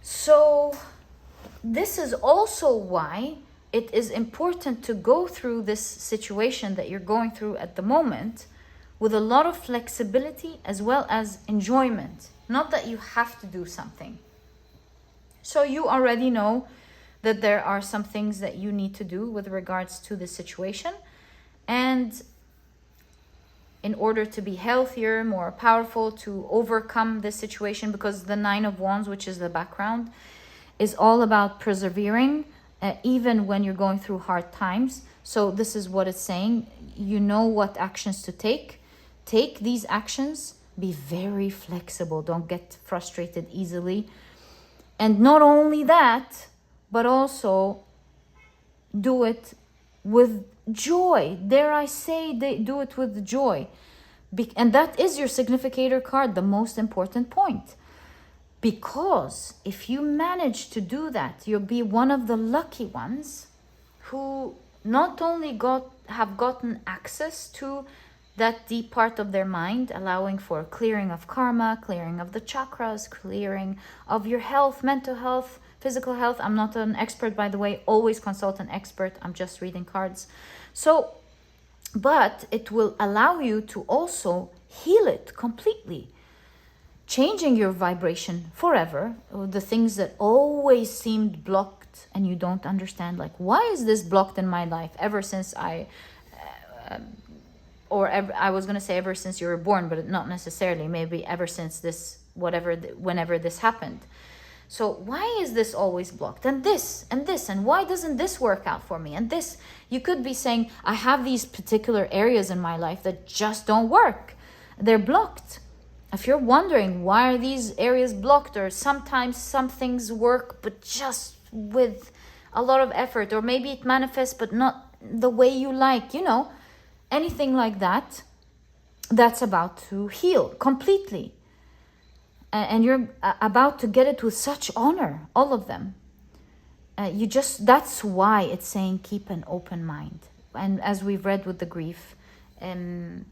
So this is also why it is important to go through this situation that you're going through at the moment with a lot of flexibility as well as enjoyment. Not that you have to do something. So you already know that there are some things that you need to do with regards to the situation. And in order to be healthier, more powerful, to overcome this situation, because the Nine of Wands, which is the background, is all about persevering, even when you're going through hard times. So this is what it's saying. You know what actions to take. Take these actions. Be very flexible. Don't get frustrated easily. And not only that, but also do it with joy. Dare I say, do it with joy. And that is your significator card, the most important point. Because if you manage to do that, you'll be one of the lucky ones who not only have gotten access to that deep part of their mind, allowing for clearing of karma, clearing of the chakras, clearing of your health, mental health, physical health. I'm not an expert, by the way. Always consult an expert. I'm just reading cards. So, but it will allow you to also heal it completely, changing your vibration forever. The things that always seemed blocked and you don't understand, like, why is this blocked in my life ever since I was going to say ever since you were born, but not necessarily, maybe ever since this, whenever this happened. So why is this always blocked? And this, and why doesn't this work out for me? And this, you could be saying, I have these particular areas in my life that just don't work. They're blocked. If you're wondering, why are these areas blocked? Or sometimes some things work, but just with a lot of effort, or maybe it manifests, but not the way you like, anything like that, that's about to heal completely. And you're about to get it with such honor, all of them. That's why it's saying keep an open mind. And as we've read with the grief, having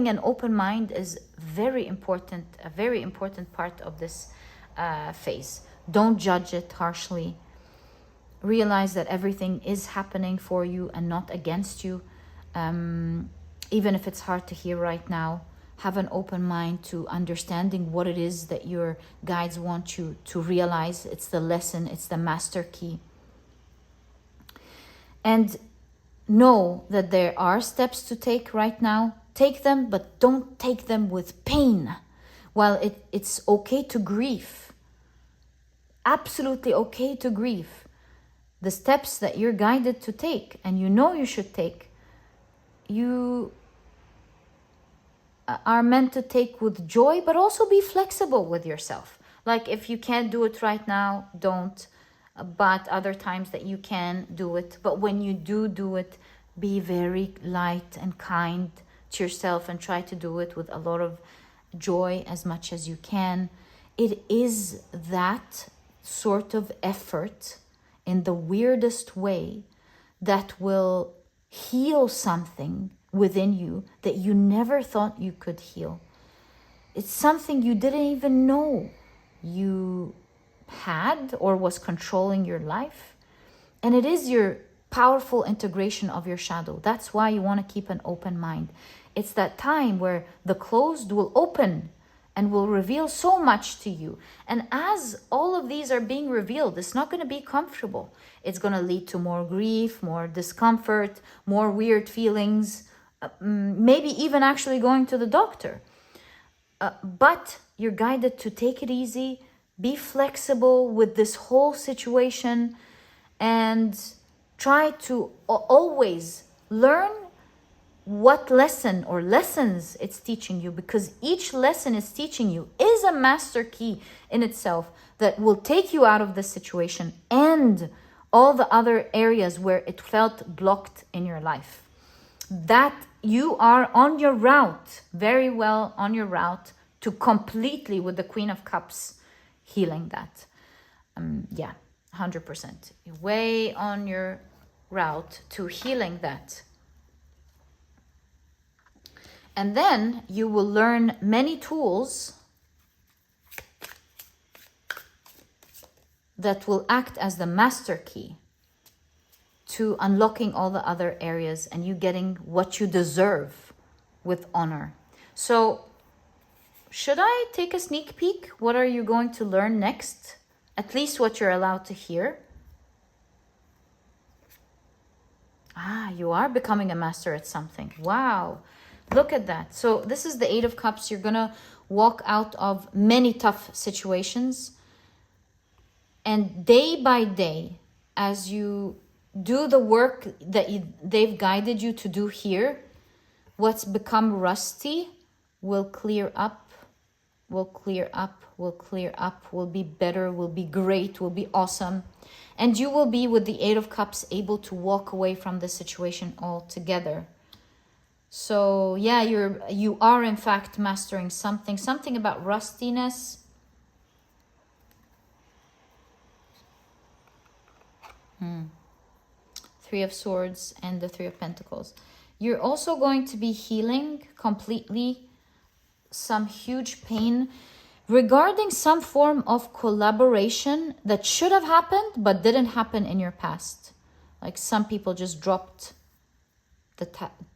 an open mind is very important, a very important part of this phase. Don't judge it harshly. Realize that everything is happening for you and not against you. Even if it's hard to hear right now, have an open mind to understanding what it is that your guides want you to realize. It's the lesson, it's the master key. And know that there are steps to take right now. Take them, but don't take them with pain. While it's okay to grieve, absolutely okay to grieve, the steps that you're guided to take and you should take, you are meant to take with joy, but also be flexible with yourself. Like if you can't do it right now, don't. But other times that you can do it. But when you do it, be very light and kind to yourself and try to do it with a lot of joy as much as you can. It is that sort of effort in the weirdest way that will heal something within you that you never thought you could heal. It's something you didn't even know you had or was controlling your life. And it is your powerful integration of your shadow. That's why you want to keep an open mind. It's that time where the closed will open and will reveal so much to you. And as all of these are being revealed, it's not going to be comfortable. It's going to lead to more grief, more discomfort, more weird feelings, maybe even actually going to the doctor. But you're guided to take it easy, be flexible with this whole situation, and try to always learn what lesson or lessons it's teaching you, because each lesson it's teaching you is a master key in itself that will take you out of this situation and all the other areas where it felt blocked in your life. That you are on your route, very well on your route to completely, with the Queen of Cups, healing that. 100%. Way on your route to healing that. And then you will learn many tools that will act as the master key to unlocking all the other areas and you getting what you deserve with honor. So, should I take a sneak peek? What are you going to learn next? At least what you're allowed to hear. You are becoming a master at something. Wow. Look at that. So this is the Eight of Cups. You're going to walk out of many tough situations. And day by day, as you do the work that they've guided you to do here, what's become rusty will clear up, will clear up, will clear up, will be better, will be great, will be awesome. And you will be, with the Eight of Cups, able to walk away from the situation altogether. So yeah, you are in fact mastering something about rustiness. Three of Swords and the Three of Pentacles. You're also going to be healing completely some huge pain regarding some form of collaboration that should have happened but didn't happen in your past. Like some people just dropped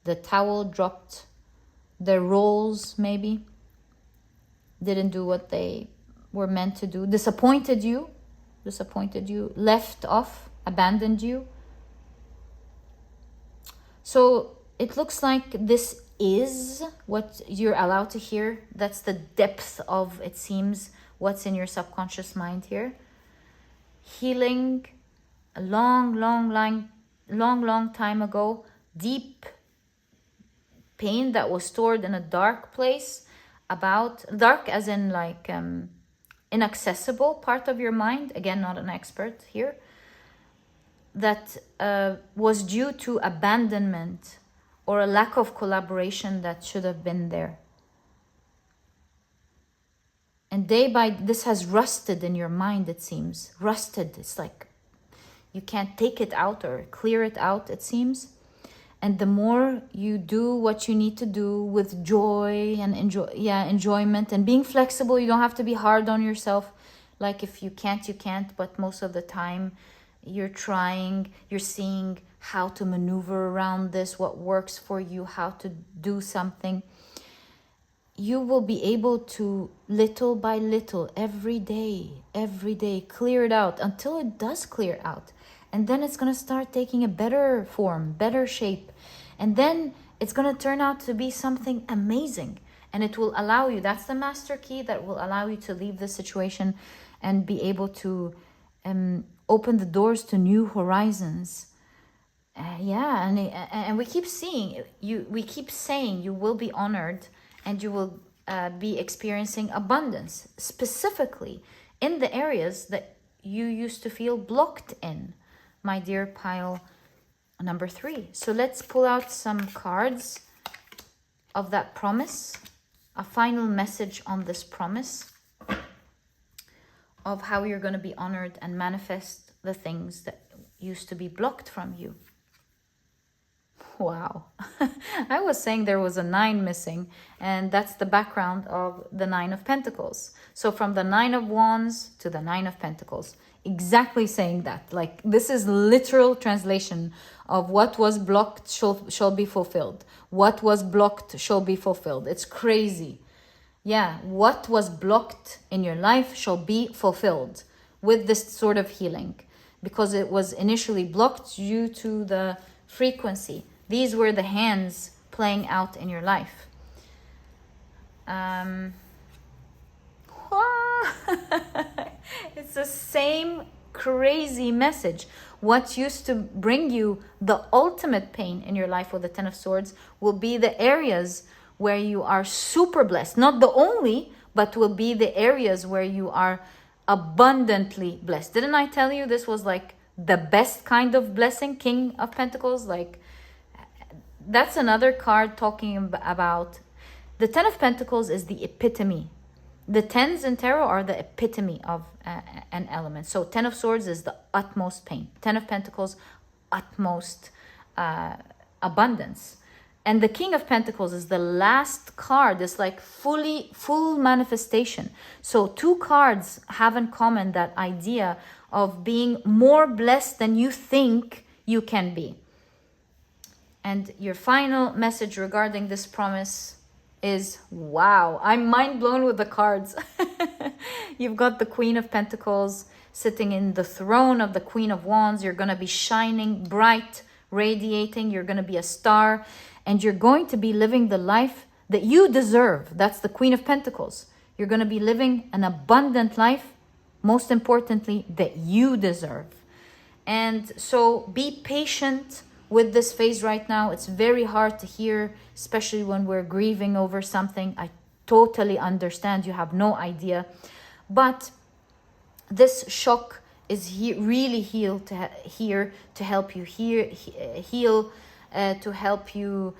the towel, dropped their roles, maybe didn't do what they were meant to do, disappointed you, left off, abandoned you. So it looks like this is what you're allowed to hear. That's the depth of, it seems, what's in your subconscious mind here. Healing a long time ago, deep pain that was stored in a dark place, about dark as in like inaccessible part of your mind, again not an expert here, that was due to abandonment or a lack of collaboration that should have been there. And this has rusted in your mind, it seems. Rusted, it's like you can't take it out or clear it out, it seems. And the more you do what you need to do with joy and enjoyment and being flexible, you don't have to be hard on yourself. Like if you can't, you can't. But most of the time you're trying, you're seeing how to maneuver around this, what works for you, how to do something. You will be able to, little by little, every day, clear it out until it does clear out. And then it's going to start taking a better form, better shape. And then it's going to turn out to be something amazing. And it will allow you, that's the master key that will allow you to leave the situation and be able to open the doors to new horizons. And we keep saying you will be honored and you will be experiencing abundance, specifically in the areas that you used to feel blocked in, my dear pile number 3. So let's pull out some cards of that promise, a final message on this promise of how you're going to be honored and manifest the things that used to be blocked from you. Wow. I was saying there was a 9 missing, and that's the background of the 9 of Pentacles. So from the 9 of Wands to the 9 of Pentacles, exactly saying that. Like, this is literal translation of what was blocked shall be fulfilled. What was blocked shall be fulfilled. It's crazy. Yeah, what was blocked in your life shall be fulfilled with this sort of healing, because it was initially blocked due to the frequency. These were the hands playing out in your life. It's the same crazy message. What used to bring you the ultimate pain in your life with the 10 of Swords will be the areas where you are super blessed. Not the only, but will be the areas where you are abundantly blessed. Didn't I tell you this was like the best kind of blessing? King of Pentacles, like, that's another card talking about the 10 of Pentacles is the epitome. The 10s in tarot are the epitome of an element. So 10 of Swords is the utmost pain. 10 of Pentacles, utmost abundance. And the King of Pentacles is the last card. It's like full manifestation. So 2 cards have in common that idea of being more blessed than you think you can be. And your final message regarding this promise is, wow, I'm mind blown with the cards. You've got the Queen of Pentacles sitting in the throne of the Queen of Wands. You're going to be shining bright, radiating. You're going to be a star. And you're going to be living the life that you deserve. That's the Queen of Pentacles. You're going to be living an abundant life, most importantly, that you deserve. And so be patient with this phase right now. It's very hard to hear, especially when we're grieving over something. I totally understand. You have no idea. But this shock is really here to help you heal, to help you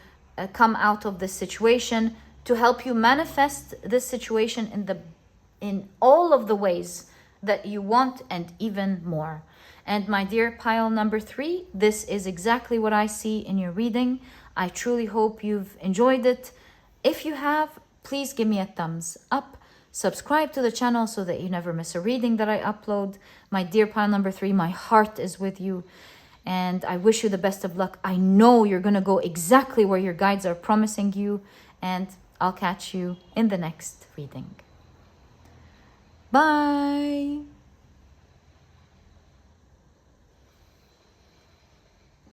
come out of this situation, to help you manifest this situation in all of the ways that you want and even more. And my dear pile number 3, this is exactly what I see in your reading. I truly hope you've enjoyed it. If you have, please give me a thumbs up. Subscribe to the channel so that you never miss a reading that I upload. My dear pile number 3, my heart is with you. And I wish you the best of luck. I know you're going to go exactly where your guides are promising you. And I'll catch you in the next reading. Bye.